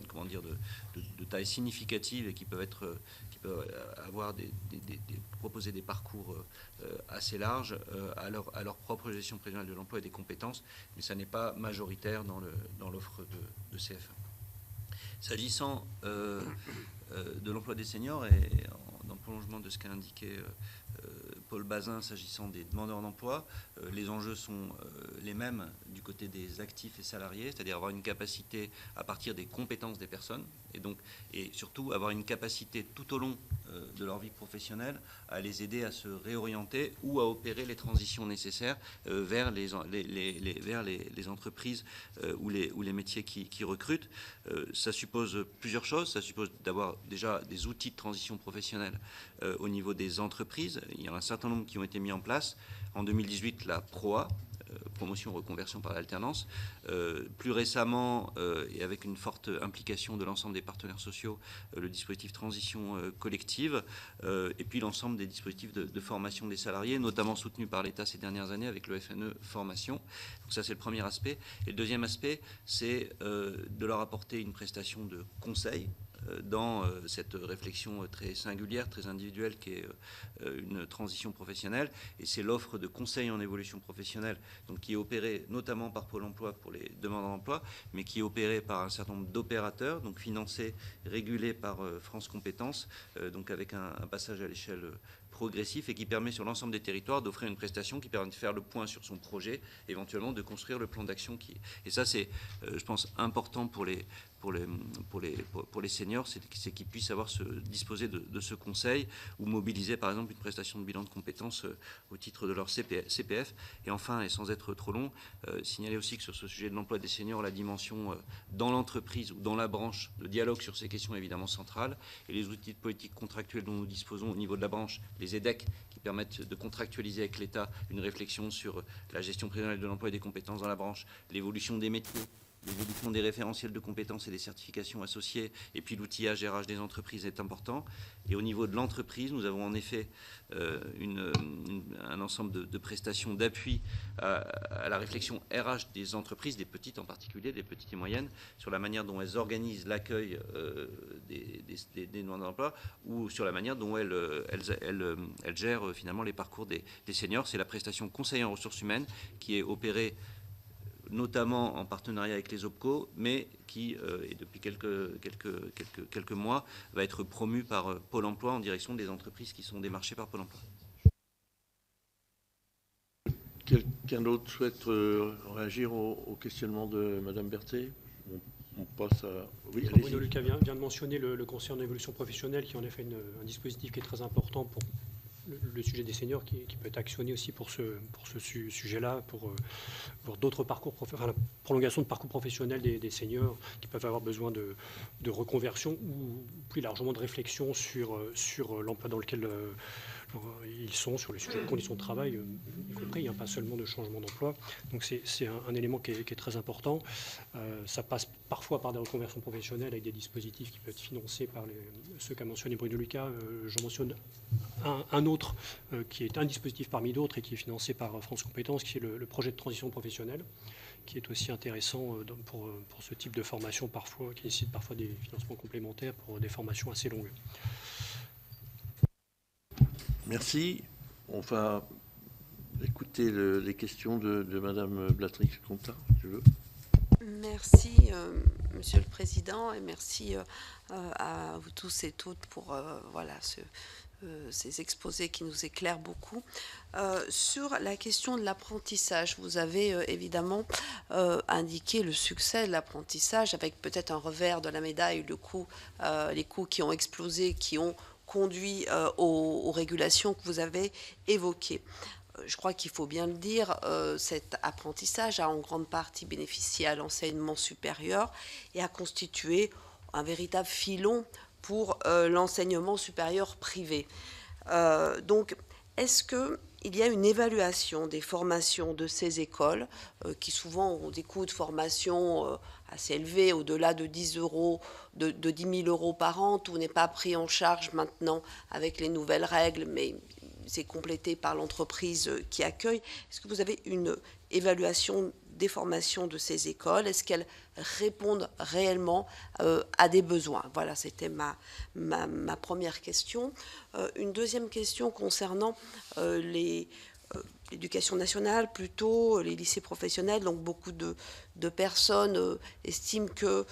comment dire, de taille significative et qui peuvent avoir proposer des parcours assez larges à leur propre gestion prévisionnelle de l'emploi et des compétences, mais ça n'est pas majoritaire dans l'offre de CFA. S'agissant de l'emploi des seniors et dans le prolongement de ce qu'a indiqué Paul Bazin s'agissant des demandeurs d'emploi, les enjeux sont les mêmes du côté des actifs et salariés, c'est-à-dire avoir une capacité à partir des compétences des personnes et surtout avoir une capacité tout au long de leur vie professionnelle à les aider à se réorienter ou à opérer les transitions nécessaires vers les entreprises ou les métiers qui recrutent. Ça suppose plusieurs choses. Ça suppose d'avoir déjà des outils de transition professionnelle au niveau des entreprises. Il y en a un certain nombre qui ont été mis en place. En 2018, la PROA, promotion reconversion par l'alternance. Plus récemment, et avec une forte implication de l'ensemble des partenaires sociaux, le dispositif transition collective, et puis l'ensemble des dispositifs de formation des salariés, notamment soutenus par l'État ces dernières années avec le FNE Formation. Donc ça, c'est le premier aspect. Et le deuxième aspect, c'est de leur apporter une prestation de conseil dans cette réflexion très singulière, très individuelle qu'est une transition professionnelle. Et c'est l'offre de conseil en évolution professionnelle, donc qui est opérée notamment par Pôle emploi pour les demandeurs d'emploi, mais qui est opérée par un certain nombre d'opérateurs, donc financés, régulés par France Compétences, donc avec un passage à l'échelle progressif et qui permet sur l'ensemble des territoires d'offrir une prestation qui permet de faire le point sur son projet, éventuellement de construire le plan d'action Et ça, c'est, je pense, important pour les seniors, c'est qu'ils puissent disposer de ce conseil ou mobiliser, par exemple, une prestation de bilan de compétences au titre de leur CPF. Et enfin, et sans être trop long, signaler aussi que sur ce sujet de l'emploi des seniors, la dimension dans l'entreprise ou dans la branche, le dialogue sur ces questions est évidemment central. Et les outils de politique contractuelle dont nous disposons au niveau de la branche, les EDEC, qui permettent de contractualiser avec l'État une réflexion sur la gestion prévisionnelle de l'emploi et des compétences dans la branche, l'évolution des métiers, l'évolution des référentiels de compétences et des certifications associées, et puis l'outillage RH des entreprises est important. Et au niveau de l'entreprise, nous avons en effet un ensemble de prestations d'appui à la réflexion RH des entreprises, des petites en particulier, des petites et moyennes, sur la manière dont elles organisent l'accueil des demandeurs d'emploi ou sur la manière dont elles gèrent finalement les parcours des seniors. C'est la prestation conseil en ressources humaines qui est opérée notamment en partenariat avec les OPCO, mais qui, et depuis quelques mois, va être promu par Pôle emploi en direction des entreprises qui sont démarchées par Pôle emploi. Quelqu'un d'autre souhaite réagir au questionnement de Mme Berthet? On passe à... Oui, allez-y. Bruno Lucas vient de mentionner le conseil en évolution professionnelle, qui est en effet un dispositif qui est très important pour le sujet des seniors, qui peut être actionné aussi pour ce sujet-là, pour d'autres parcours, la prolongation de parcours professionnels des seniors qui peuvent avoir besoin de reconversion ou plus largement de réflexion sur l'emploi dans lequel ils sont, sur les sujets de conditions de travail, y compris, pas seulement de changement d'emploi. Donc c'est un élément qui est très important. Ça passe parfois par des reconversions professionnelles avec des dispositifs qui peuvent être financés par ceux qu'a mentionné Bruno Lucas. J'en mentionne un autre qui est un dispositif parmi d'autres et qui est financé par France Compétences, qui est le projet de transition professionnelle, qui est aussi intéressant pour ce type de formation parfois, qui nécessite parfois des financements complémentaires pour des formations assez longues. Merci. On va écouter les questions de Mme Blatrix-Contat, si tu veux. Merci, Monsieur le Président, et merci à vous tous et toutes pour ces exposés qui nous éclairent beaucoup. Sur la question de l'apprentissage, vous avez évidemment indiqué le succès de l'apprentissage avec peut-être un revers de la médaille, les coûts qui ont explosé, qui ont conduit aux régulations que vous avez évoquées. Je crois qu'il faut bien le dire, cet apprentissage a en grande partie bénéficié à l'enseignement supérieur et a constitué un véritable filon pour l'enseignement supérieur privé. Donc, est-ce que il y a une évaluation des formations de ces écoles qui souvent ont des coûts de formation assez élevés, au-delà de 10 euros, de 10 000 euros par an. Tout n'est pas pris en charge maintenant avec les nouvelles règles, mais c'est complété par l'entreprise qui accueille. Est-ce que vous avez une évaluation des formations de ces écoles? Est-ce qu'elles répondent réellement à des besoins? Voilà, c'était ma première question. Une deuxième question concernant l'éducation nationale, plutôt les lycées professionnels. Donc beaucoup de personnes estiment que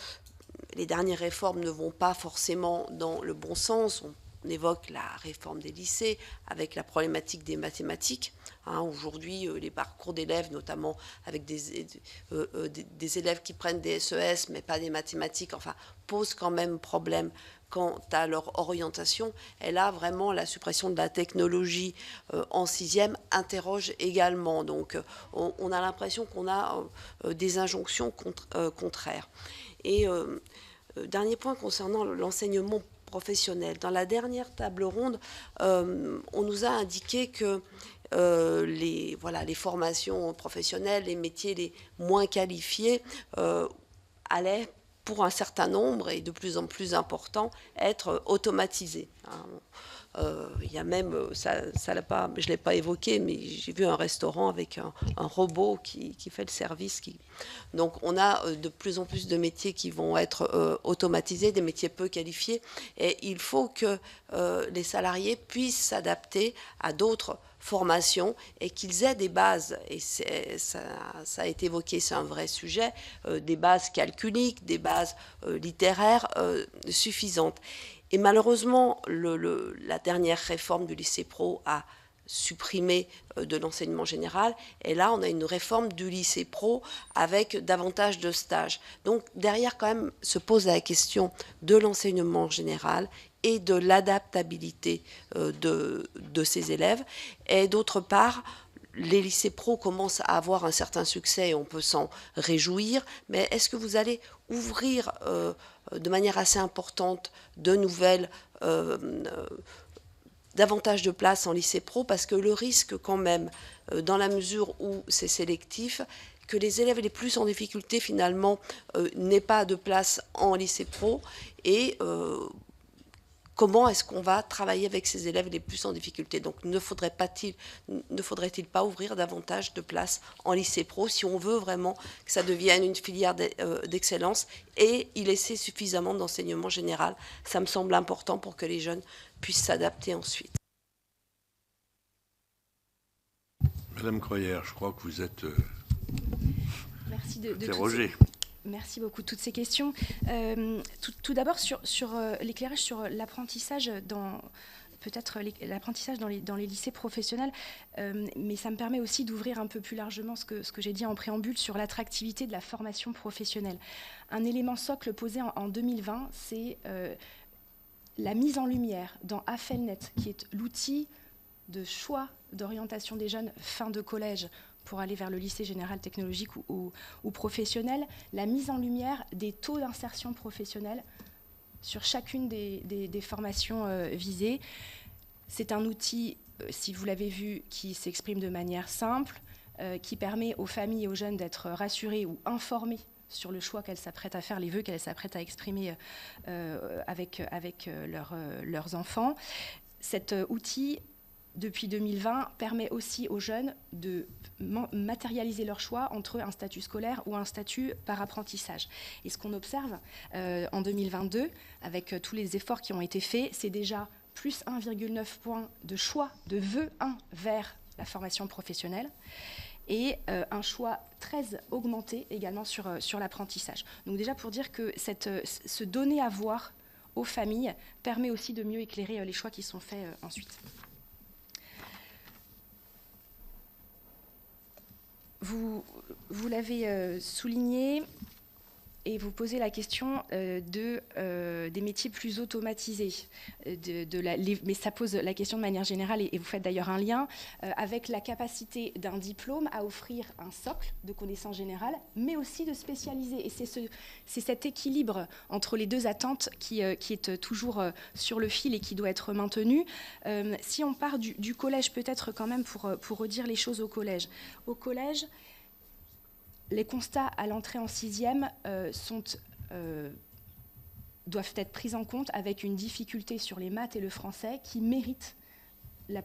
les dernières réformes ne vont pas forcément dans le bon sens. On évoque la réforme des lycées avec la problématique des mathématiques. Aujourd'hui, les parcours d'élèves, notamment avec des élèves qui prennent des SES, mais pas des mathématiques, enfin, posent quand même problème quant à leur orientation. Et là, vraiment, la suppression de la technologie en 6e interroge également. Donc, on a l'impression qu'on a des injonctions contraires. Et dernier point concernant l'enseignement professionnel. Dans la dernière table ronde, on nous a indiqué que les formations professionnelles, les métiers les moins qualifiés allaient, pour un certain nombre et de plus en plus important, être automatisés. Il y a même, je ne l'ai pas évoqué, mais j'ai vu un restaurant avec un robot qui fait le service. Donc on a de plus en plus de métiers qui vont être automatisés, des métiers peu qualifiés, et il faut que les salariés puissent s'adapter à d'autres formations et qu'ils aient des bases, et ça a été évoqué, c'est un vrai sujet, des bases calculiques, des bases littéraires suffisantes. Et malheureusement, la dernière réforme du lycée pro a supprimé de l'enseignement général. Et là, on a une réforme du lycée pro avec davantage de stages. Donc derrière, quand même, se pose la question de l'enseignement général et de l'adaptabilité de ces élèves. Et d'autre part, les lycées pro commencent à avoir un certain succès et on peut s'en réjouir. Mais est-ce que vous allez ouvrir de manière assez importante de nouvelles, davantage de places en lycée pro, parce que le risque quand même, dans la mesure où c'est sélectif, que les élèves les plus en difficulté finalement n'aient pas de place en lycée pro, et comment est-ce qu'on va travailler avec ces élèves les plus en difficulté? Donc ne faudrait-il pas ouvrir davantage de places en lycée pro si on veut vraiment que ça devienne une filière d'excellence et y laisser suffisamment d'enseignement général? Ça me semble important pour que les jeunes puissent s'adapter ensuite. Madame Croyer, je crois que vous êtes Merci interrogée. Merci beaucoup de toutes ces questions. Tout d'abord, sur l'éclairage sur l'apprentissage l'apprentissage dans les lycées professionnels, mais ça me permet aussi d'ouvrir un peu plus largement ce que j'ai dit en préambule sur l'attractivité de la formation professionnelle. Un élément socle posé en 2020, c'est la mise en lumière dans AFELNET, qui est l'outil de choix d'orientation des jeunes fin de collège pour aller vers le lycée général technologique ou professionnel, la mise en lumière des taux d'insertion professionnelle sur chacune des formations visées. C'est un outil, si vous l'avez vu, qui s'exprime de manière simple, qui permet aux familles et aux jeunes d'être rassurés ou informés sur le choix qu'elles s'apprêtent à faire, les vœux qu'elles s'apprêtent à exprimer avec leurs enfants. Cet outil, depuis 2020, permet aussi aux jeunes de matérialiser leur choix entre un statut scolaire ou un statut par apprentissage. Et ce qu'on observe en 2022, avec tous les efforts qui ont été faits, c'est déjà plus 1,9 points de choix de vœux 1 vers la formation professionnelle et un choix 13 augmenté également sur l'apprentissage. Donc déjà pour dire que ce donner à voir aux familles permet aussi de mieux éclairer les choix qui sont faits ensuite. Vous l'avez souligné, et vous posez la question des métiers plus automatisés. Mais ça pose la question de manière générale, et vous faites d'ailleurs un lien avec la capacité d'un diplôme à offrir un socle de connaissances générales, mais aussi de spécialiser. Et c'est cet équilibre entre les deux attentes qui est toujours sur le fil et qui doit être maintenu. Si on part du collège, peut-être quand même pour redire les choses au collège. Au collège, les constats à l'entrée en 6e doivent être pris en compte avec une difficulté sur les maths et le français qui mérite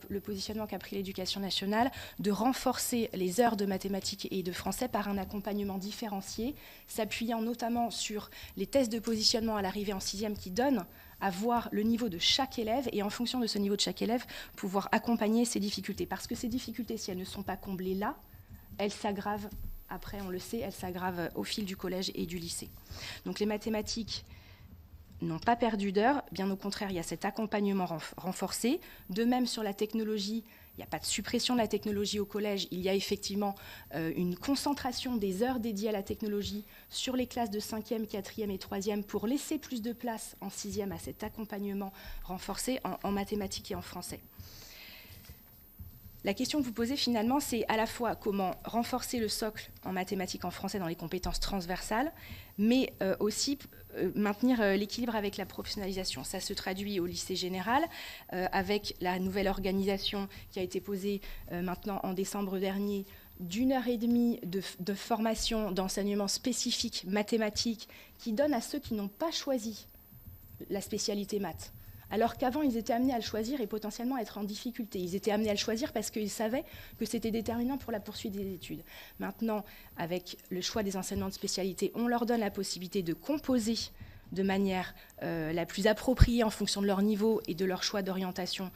le positionnement qu'a pris l'Éducation nationale de renforcer les heures de mathématiques et de français par un accompagnement différencié, s'appuyant notamment sur les tests de positionnement à l'arrivée en 6e qui donnent à voir le niveau de chaque élève et en fonction de ce niveau de chaque élève, pouvoir accompagner ces difficultés. Parce que ces difficultés, si elles ne sont pas comblées là, elles s'aggravent. Après, on le sait, elles s'aggravent au fil du collège et du lycée. Donc les mathématiques n'ont pas perdu d'heures, bien au contraire, il y a cet accompagnement renforcé. De même, sur la technologie, il n'y a pas de suppression de la technologie au collège, il y a effectivement une concentration des heures dédiées à la technologie sur les classes de 5e, 4e et 3e pour laisser plus de place en 6e à cet accompagnement renforcé en mathématiques et en français. La question que vous posez finalement, c'est à la fois comment renforcer le socle en mathématiques, en français dans les compétences transversales, mais aussi maintenir l'équilibre avec la professionnalisation. Ça se traduit au lycée général avec la nouvelle organisation qui a été posée maintenant en décembre dernier d'1h30 de formation, d'enseignement spécifique mathématiques qui donne à ceux qui n'ont pas choisi la spécialité maths. Alors qu'avant, ils étaient amenés à le choisir et potentiellement à être en difficulté. Ils étaient amenés à le choisir parce qu'ils savaient que c'était déterminant pour la poursuite des études. Maintenant, avec le choix des enseignements de spécialité, on leur donne la possibilité de composer de manière la plus appropriée en fonction de leur niveau et de leur choix d'orientation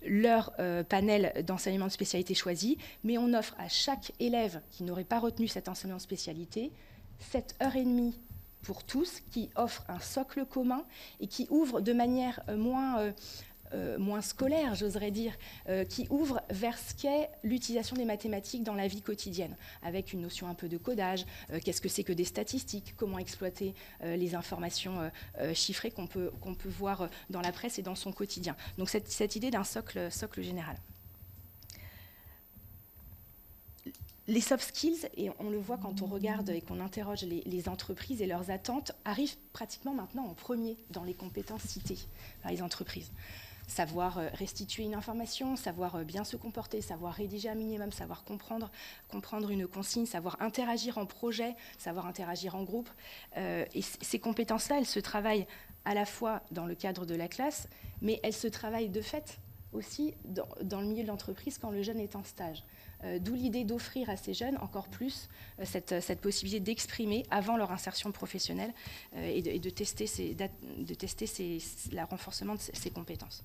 leur panel d'enseignement de spécialité choisi, mais on offre à chaque élève qui n'aurait pas retenu cet enseignement de spécialité 7h30 pour tous, qui offre un socle commun et qui ouvre de manière moins scolaire, j'oserais dire, qui ouvre vers ce qu'est l'utilisation des mathématiques dans la vie quotidienne, avec une notion un peu de codage, qu'est-ce que c'est que des statistiques, comment exploiter les informations chiffrées qu'on peut voir dans la presse et dans son quotidien. Donc cette idée d'un socle général. Les soft skills, et on le voit quand on regarde et qu'on interroge les entreprises et leurs attentes, arrivent pratiquement maintenant en premier dans les compétences citées par les entreprises. Savoir restituer une information, savoir bien se comporter, savoir rédiger un minimum, savoir comprendre une consigne, savoir interagir en projet, savoir interagir en groupe. Et ces compétences-là, elles se travaillent à la fois dans le cadre de la classe, mais elles se travaillent de fait aussi dans le milieu de l'entreprise quand le jeune est en stage. D'où l'idée d'offrir à ces jeunes encore plus cette possibilité d'exprimer avant leur insertion professionnelle et de tester le renforcement de ces compétences.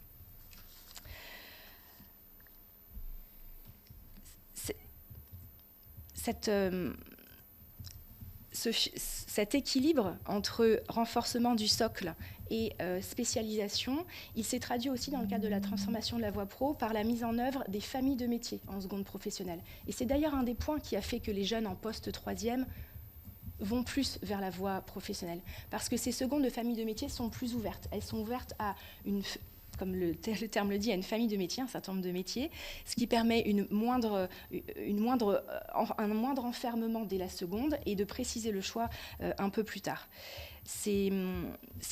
Cet équilibre entre renforcement du socle et spécialisation, il s'est traduit aussi dans le cadre de la transformation de la voie pro par la mise en œuvre des familles de métiers en seconde professionnelle. Et c'est d'ailleurs un des points qui a fait que les jeunes en post 3e vont plus vers la voie professionnelle. Parce que ces secondes familles de métiers sont plus ouvertes. Elles sont ouvertes à comme le terme le dit, à une famille de métiers, un certain nombre de métiers, ce qui permet un moindre enfermement dès la seconde et de préciser le choix un peu plus tard. Ces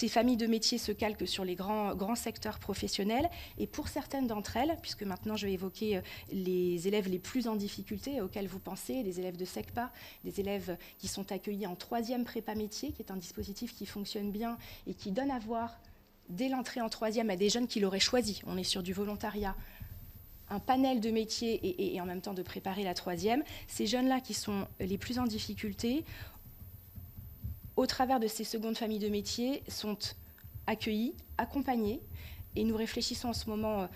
familles de métiers se calquent sur les grands secteurs professionnels et pour certaines d'entre elles, puisque maintenant je vais évoquer les élèves les plus en difficulté auxquels vous pensez, les élèves de SECPA, des élèves qui sont accueillis en 3e prépa métier, qui est un dispositif qui fonctionne bien et qui donne à voir dès l'entrée en 3e à des jeunes qui l'auraient choisi, on est sur du volontariat, un panel de métiers et en même temps de préparer la 3e, ces jeunes-là qui sont les plus en difficulté, au travers de ces secondes familles de métiers, sont accueillis, accompagnés, et nous réfléchissons en ce moment,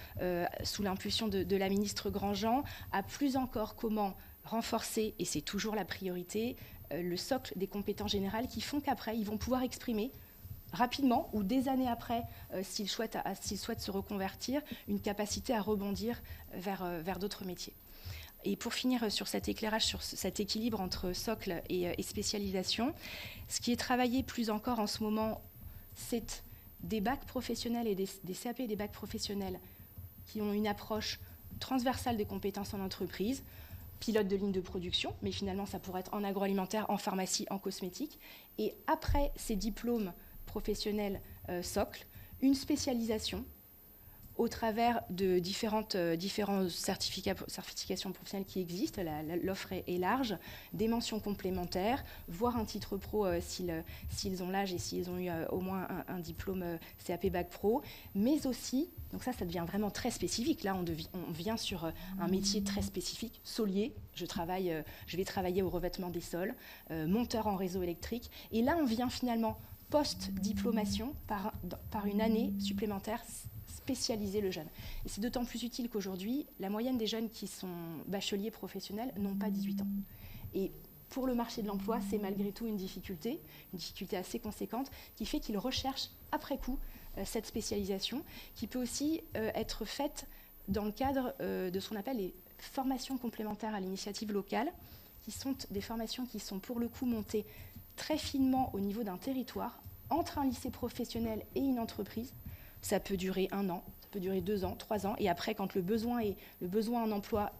sous l'impulsion de la ministre Grandjean, à plus encore comment renforcer, et c'est toujours la priorité, le socle des compétences générales qui font qu'après, ils vont pouvoir exprimer rapidement ou des années après, s'ils souhaitent se reconvertir, une capacité à rebondir vers d'autres métiers. Et pour finir sur cet éclairage, sur cet équilibre entre socle et spécialisation, ce qui est travaillé plus encore en ce moment, c'est des bacs professionnels et des CAP et des bacs professionnels qui ont une approche transversale des compétences en entreprise, pilote de ligne de production, mais finalement ça pourrait être en agroalimentaire, en pharmacie, en cosmétique. Et après ces diplômes professionnels socles, une spécialisation au travers de différents certifications professionnelles qui existent. L'offre est large, des mentions complémentaires, voire un titre pro s'ils ont l'âge et s'ils ont eu au moins un diplôme CAP Bac Pro, mais aussi, donc ça devient vraiment très spécifique. Là, on vient sur un métier très spécifique, solier. Je vais travailler au revêtement des sols, monteur en réseau électrique. Et là, on vient finalement post-diplomation par une année supplémentaire spécialiser le jeune. Et c'est d'autant plus utile qu'aujourd'hui, la moyenne des jeunes qui sont bacheliers professionnels n'ont pas 18 ans. Et pour le marché de l'emploi, c'est malgré tout une difficulté assez conséquente, qui fait qu'ils recherchent après coup cette spécialisation, qui peut aussi être faite dans le cadre de ce qu'on appelle les formations complémentaires à l'initiative locale, qui sont des formations qui sont pour le coup montées très finement au niveau d'un territoire, entre un lycée professionnel et une entreprise. Ça peut durer 1 an, ça peut durer 2 ans, 3 ans. Et après, quand le besoin en emploi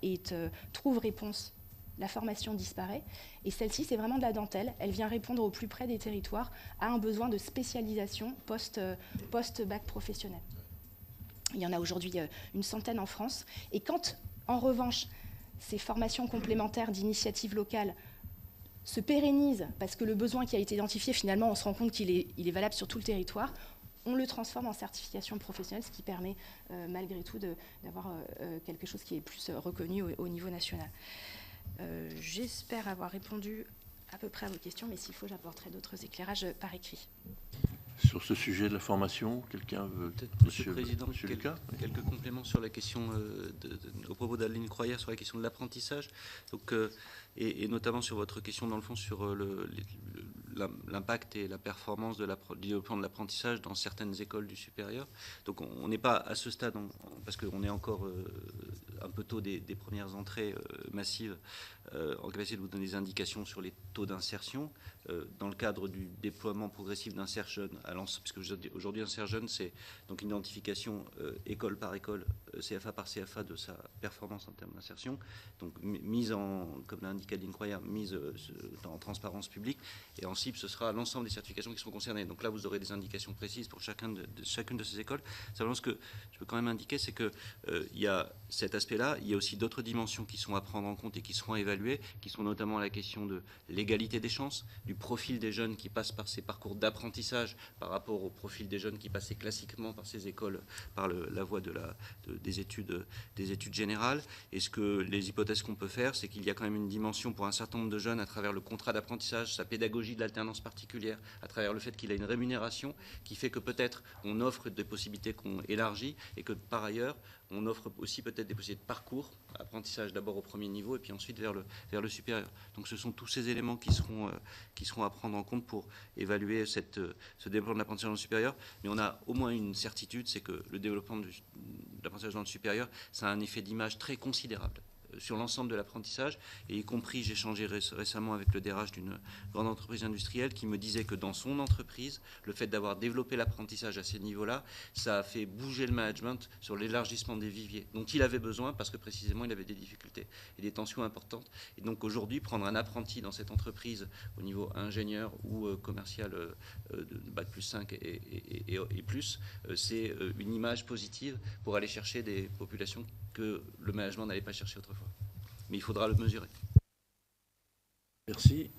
trouve réponse, la formation disparaît. Et celle-ci, c'est vraiment de la dentelle. Elle vient répondre au plus près des territoires à un besoin de spécialisation post-bac professionnel. Il y en a aujourd'hui une centaine en France. Et quand, en revanche, ces formations complémentaires d'initiative locale se pérennisent, parce que le besoin qui a été identifié, finalement, on se rend compte qu'il est valable sur tout le territoire, on le transforme en certification professionnelle, ce qui permet malgré tout d'avoir quelque chose qui est plus reconnu au niveau national. J'espère avoir répondu à peu près à vos questions, mais s'il faut, j'apporterai d'autres éclairages par écrit. Sur ce sujet de la formation, quelqu'un veut... Peut-être, Monsieur le Président, quelques compléments sur la question, au propos d'Adeline Croyer, sur la question de l'apprentissage, donc, et notamment sur votre question, dans le fond, sur l'impact et la performance du développement de l'apprentissage dans certaines écoles du supérieur. Donc on n'est pas à ce stade, parce qu'on est encore un peu tôt des premières entrées massives, en capacité de vous donner des indications sur les taux d'insertion. Dans le cadre du déploiement progressif d'Insert Jeune, puisque aujourd'hui Insert Jeune, c'est donc une identification école par école, CFA par CFA de sa performance en termes d'insertion, donc mise en, comme l'a indiqué Adeline Croyer, mise en transparence publique, et en cible, ce sera l'ensemble des certifications qui seront concernées. Donc là, vous aurez des indications précises pour chacune de ces écoles. Simplement, ce que je peux quand même indiquer, c'est qu'il y a cet aspect-là, il y a aussi d'autres dimensions qui sont à prendre en compte et qui seront évaluées, qui sont notamment la question de l'égalité des chances, du profil des jeunes qui passent par ces parcours d'apprentissage par rapport au profil des jeunes qui passaient classiquement par ces écoles, par la voie des études générales. Et les hypothèses qu'on peut faire, c'est qu'il y a quand même une dimension pour un certain nombre de jeunes à travers le contrat d'apprentissage, sa pédagogie de l'alternance particulière, à travers le fait qu'il a une rémunération qui fait que peut-être on offre des possibilités qu'on élargit et que par ailleurs on offre aussi peut-être des possibilités de parcours, apprentissage d'abord au premier niveau et puis ensuite vers le supérieur. Donc ce sont tous ces éléments qui seront à prendre en compte pour évaluer ce développement de l'apprentissage dans le supérieur. Mais on a au moins une certitude, c'est que le développement de l'apprentissage dans le supérieur, ça a un effet d'image très considérable sur l'ensemble de l'apprentissage, et y compris, j'ai échangé récemment avec le DRH d'une grande entreprise industrielle qui me disait que dans son entreprise, le fait d'avoir développé l'apprentissage à ces niveaux-là, ça a fait bouger le management sur l'élargissement des viviers dont il avait besoin parce que précisément il avait des difficultés et des tensions importantes. Et donc aujourd'hui, prendre un apprenti dans cette entreprise au niveau ingénieur ou commercial de Bac plus 5 et plus, c'est une image positive pour aller chercher des populations que le management n'allait pas chercher autrefois. Mais il faudra le mesurer. Merci.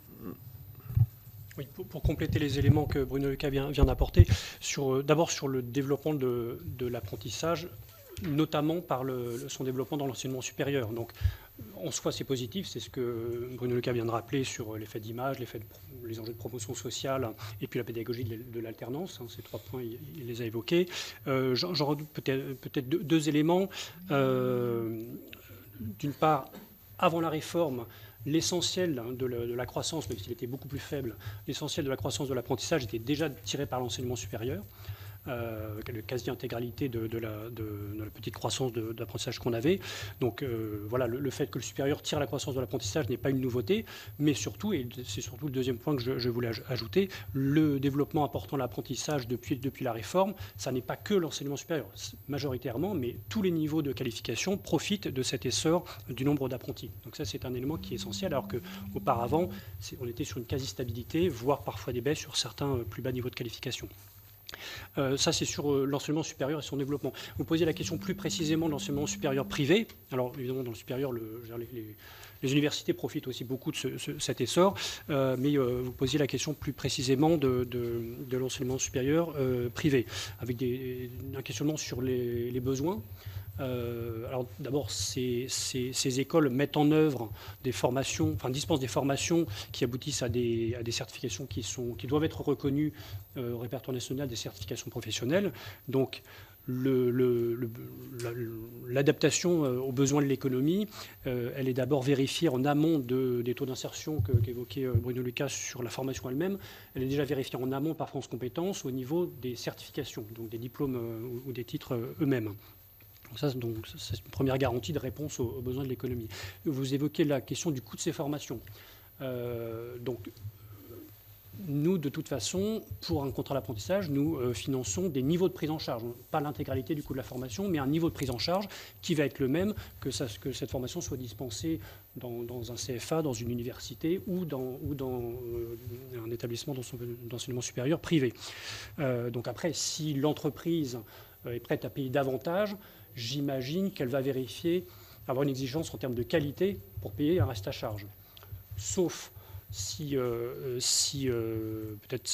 Oui, pour compléter les éléments que Bruno Lucas vient d'apporter, d'abord sur le développement de l'apprentissage, notamment par son développement dans l'enseignement supérieur. Donc, en soi, c'est positif, c'est ce que Bruno Lucas vient de rappeler sur l'effet d'image, les enjeux de promotion sociale et puis la pédagogie de l'alternance. Ces 3 points, il les a évoqués. J'en redoute peut-être 2 éléments. D'une part, avant la réforme, l'essentiel de la croissance, même s'il était beaucoup plus faible, l'essentiel de la croissance de l'apprentissage était déjà tiré par l'enseignement supérieur. la quasi-intégralité de la petite croissance d'apprentissage qu'on avait. Donc voilà, le fait que le supérieur tire la croissance de l'apprentissage n'est pas une nouveauté, mais surtout, et c'est surtout le deuxième point que je voulais ajouter, le développement important de l'apprentissage depuis la réforme, ça n'est pas que l'enseignement supérieur, majoritairement, mais tous les niveaux de qualification profitent de cet essor du nombre d'apprentis. Donc ça, c'est un élément qui est essentiel, alors qu'auparavant, on était sur une quasi-stabilité, voire parfois des baisses sur certains plus bas niveaux de qualification. Ça, c'est sur l'enseignement supérieur et son développement. Vous posiez la question plus précisément de l'enseignement supérieur privé. Alors, évidemment, dans le supérieur, les universités profitent aussi beaucoup de cet essor, mais vous posiez la question plus précisément de l'enseignement supérieur privé, avec un questionnement sur les besoins. Alors d'abord, ces écoles mettent en œuvre des formations, enfin dispensent des formations qui aboutissent à des certifications qui doivent être reconnues au répertoire national des certifications professionnelles. Donc l'adaptation aux besoins de l'économie, elle est d'abord vérifiée en amont des taux d'insertion qu'évoquait Bruno Lucas sur la formation elle-même. Elle est déjà vérifiée en amont par France Compétences au niveau des certifications, donc des diplômes ou des titres eux-mêmes. Donc c'est une première garantie de réponse aux besoins de l'économie. Vous évoquez la question du coût de ces formations. Donc, nous, de toute façon, pour un contrat d'apprentissage, nous finançons des niveaux de prise en charge. Pas l'intégralité du coût de la formation, mais un niveau de prise en charge qui va être le même que cette formation soit dispensée dans un CFA, dans une université ou dans un établissement d'enseignement supérieur privé. Donc après, si l'entreprise est prête à payer davantage, j'imagine qu'elle va avoir une exigence en termes de qualité pour payer un reste à charge. Sauf si peut-être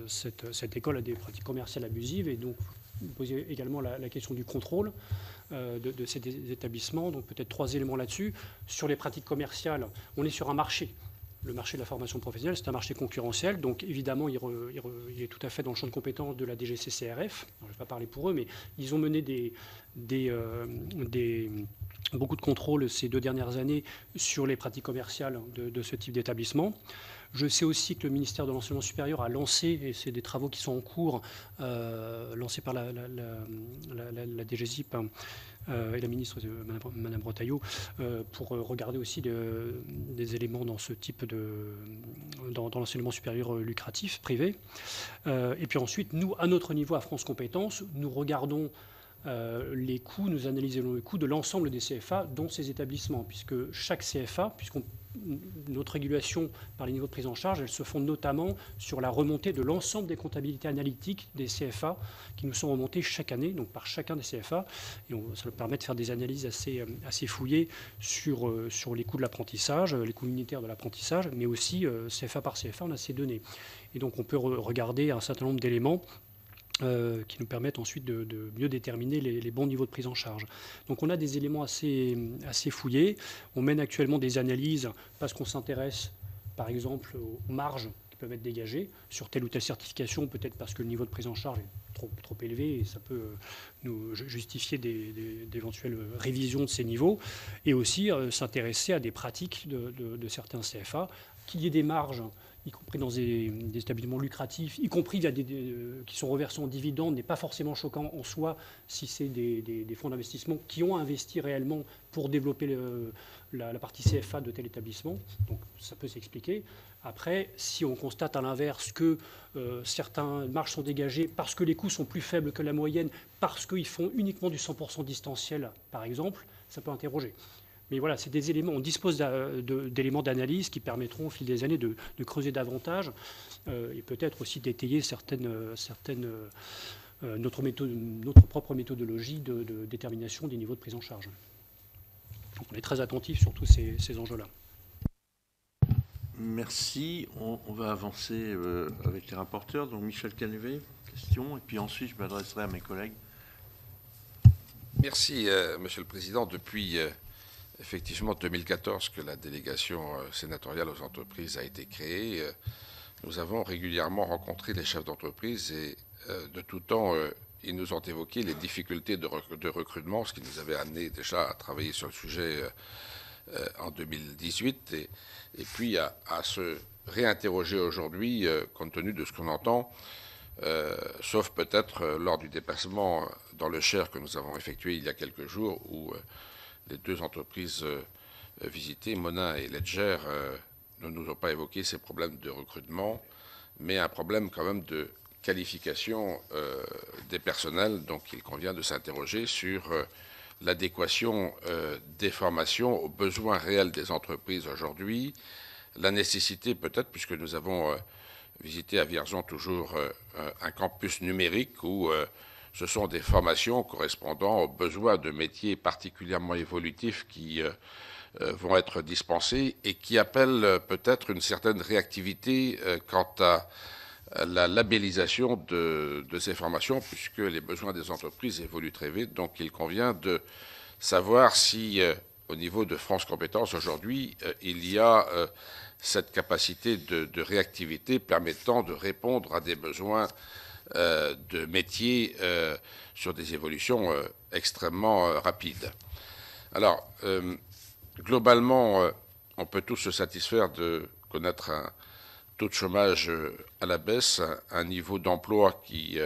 cette école a des pratiques commerciales abusives, et donc vous posez également la question du contrôle de ces établissements. Donc peut-être 3 éléments là-dessus. Sur les pratiques commerciales, on est sur un marché. Le marché de la formation professionnelle, c'est un marché concurrentiel, donc évidemment, il est tout à fait dans le champ de compétences de la DGCCRF. Je ne vais pas parler pour eux, mais ils ont mené beaucoup de contrôles ces 2 dernières années sur les pratiques commerciales de ce type d'établissement. Je sais aussi que le ministère de l'Enseignement supérieur a lancé, et c'est des travaux qui sont en cours, lancés par la DGSIP et la ministre Madame Bretaillot, pour regarder aussi des éléments dans ce type dans l'enseignement supérieur lucratif, privé. Et puis ensuite, nous, à notre niveau, à France Compétences, nous regardons les coûts, nous analysons les coûts de l'ensemble des CFA, dont ces établissements, puisque chaque CFA, notre régulation par les niveaux de prise en charge, elle se fonde notamment sur la remontée de l'ensemble des comptabilités analytiques des CFA qui nous sont remontées chaque année, donc par chacun des CFA. Et ça nous permet de faire des analyses assez fouillées sur les coûts de l'apprentissage, les coûts unitaires de l'apprentissage, mais aussi CFA par CFA, on a ces données. Et donc on peut regarder un certain nombre d'éléments qui nous permettent ensuite de mieux déterminer les bons niveaux de prise en charge. Donc on a des éléments assez fouillés. On mène actuellement des analyses parce qu'on s'intéresse, par exemple, aux marges qui peuvent être dégagées sur telle ou telle certification, peut-être parce que le niveau de prise en charge est trop élevé et ça peut nous justifier d'éventuelles révisions de ces niveaux, et aussi s'intéresser à des pratiques de certains CFA, qu'il y ait des marges, y compris dans des établissements lucratifs, y compris qui sont reversés en dividendes, n'est pas forcément choquant en soi si c'est des fonds d'investissement qui ont investi réellement pour développer la partie CFA de tel établissement. Donc ça peut s'expliquer. Après, si on constate à l'inverse que certaines marges sont dégagées parce que les coûts sont plus faibles que la moyenne, parce qu'ils font uniquement du 100% distanciel, par exemple, ça peut interroger. Mais voilà, c'est des éléments, on dispose d'éléments d'analyse qui permettront au fil des années de creuser davantage et peut-être aussi d'étayer notre propre méthodologie de détermination des niveaux de prise en charge. Donc on est très attentif sur tous ces enjeux-là. Merci. On va avancer avec les rapporteurs. Donc Michel Canévet, question, et puis ensuite je m'adresserai à mes collègues. Merci, Monsieur le Président. Depuis effectivement 2014 que la délégation sénatoriale aux entreprises a été créée, nous avons régulièrement rencontré les chefs d'entreprise et de tout temps, ils nous ont évoqué les difficultés de recrutement, ce qui nous avait amené déjà à travailler sur le sujet en 2018 et puis à se réinterroger aujourd'hui, compte tenu de ce qu'on entend sauf peut-être lors du déplacement dans le Cher que nous avons effectué il y a quelques jours, où les deux entreprises visitées, Monin et Ledger, ne nous ont pas évoqué ces problèmes de recrutement, mais un problème quand même de qualification des personnels. Donc il convient de s'interroger sur l'adéquation des formations aux besoins réels des entreprises aujourd'hui, la nécessité peut-être, puisque nous avons visité à Vierzon toujours un campus numérique où ce sont des formations correspondant aux besoins de métiers particulièrement évolutifs qui vont être dispensés et qui appellent peut-être une certaine réactivité quant à la labellisation de ces formations, puisque les besoins des entreprises évoluent très vite. Donc il convient de savoir si, au niveau de France Compétences aujourd'hui, il y a cette capacité de réactivité permettant de répondre à des besoins de métiers sur des évolutions extrêmement rapides. Alors, globalement, on peut tous se satisfaire de connaître un taux de chômage à la baisse, un niveau d'emploi qui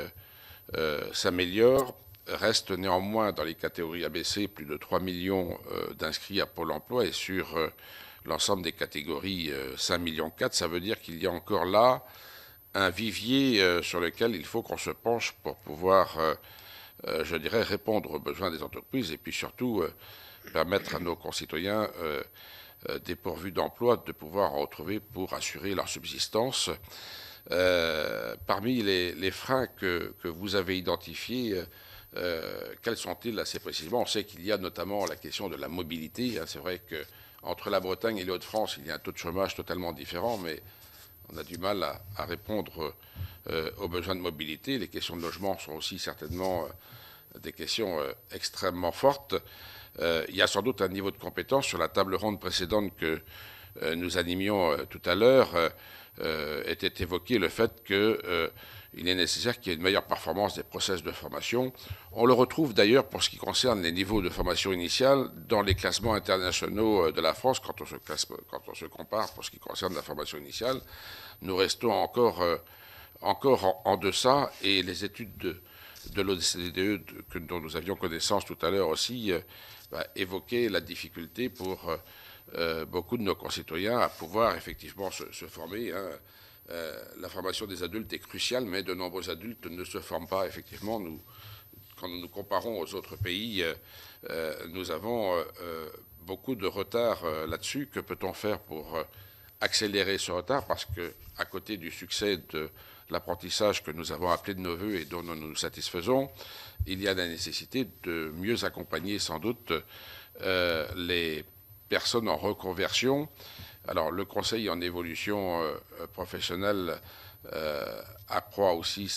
s'améliore. Reste néanmoins dans les catégories ABC plus de 3 millions d'inscrits à Pôle emploi, et sur l'ensemble des catégories 5,4 millions. Ça veut dire qu'il y a encore là un vivier sur lequel il faut qu'on se penche pour pouvoir, je dirais, répondre aux besoins des entreprises et puis surtout permettre à nos concitoyens dépourvus d'emploi de pouvoir en retrouver pour assurer leur subsistance. Parmi les freins que vous avez identifiés, quels sont-ils assez précisément? On sait qu'il y a notamment la question de la mobilité. C'est vrai qu'entre la Bretagne et les Hauts-de-France, il y a un taux de chômage totalement différent, mais on a du mal à répondre aux besoins de mobilité. Les questions de logement sont aussi certainement des questions extrêmement fortes. Il y a sans doute un niveau de compétence. Sur la table ronde précédente que nous animions tout à l'heure, était évoqué le fait qu'il est nécessaire qu'il y ait une meilleure performance des process de formation. On le retrouve d'ailleurs pour ce qui concerne les niveaux de formation initiale dans les classements internationaux de la France. Quand on se compare pour ce qui concerne la formation initiale, nous restons encore en deçà, et les études de l'OCDE dont nous avions connaissance tout à l'heure aussi évoquer la difficulté pour beaucoup de nos concitoyens à pouvoir effectivement se former. La formation des adultes est cruciale, mais de nombreux adultes ne se forment pas. Effectivement, quand nous nous comparons aux autres pays, nous avons beaucoup de retard là-dessus. Que peut-on faire pour accélérer ce retard? Parce qu'à côté du succès de l'apprentissage que nous avons appelé de nos voeux et dont nous nous satisfaisons, il y a la nécessité de mieux accompagner sans doute les personnes en reconversion. Alors le Conseil en évolution professionnelle accroît aussi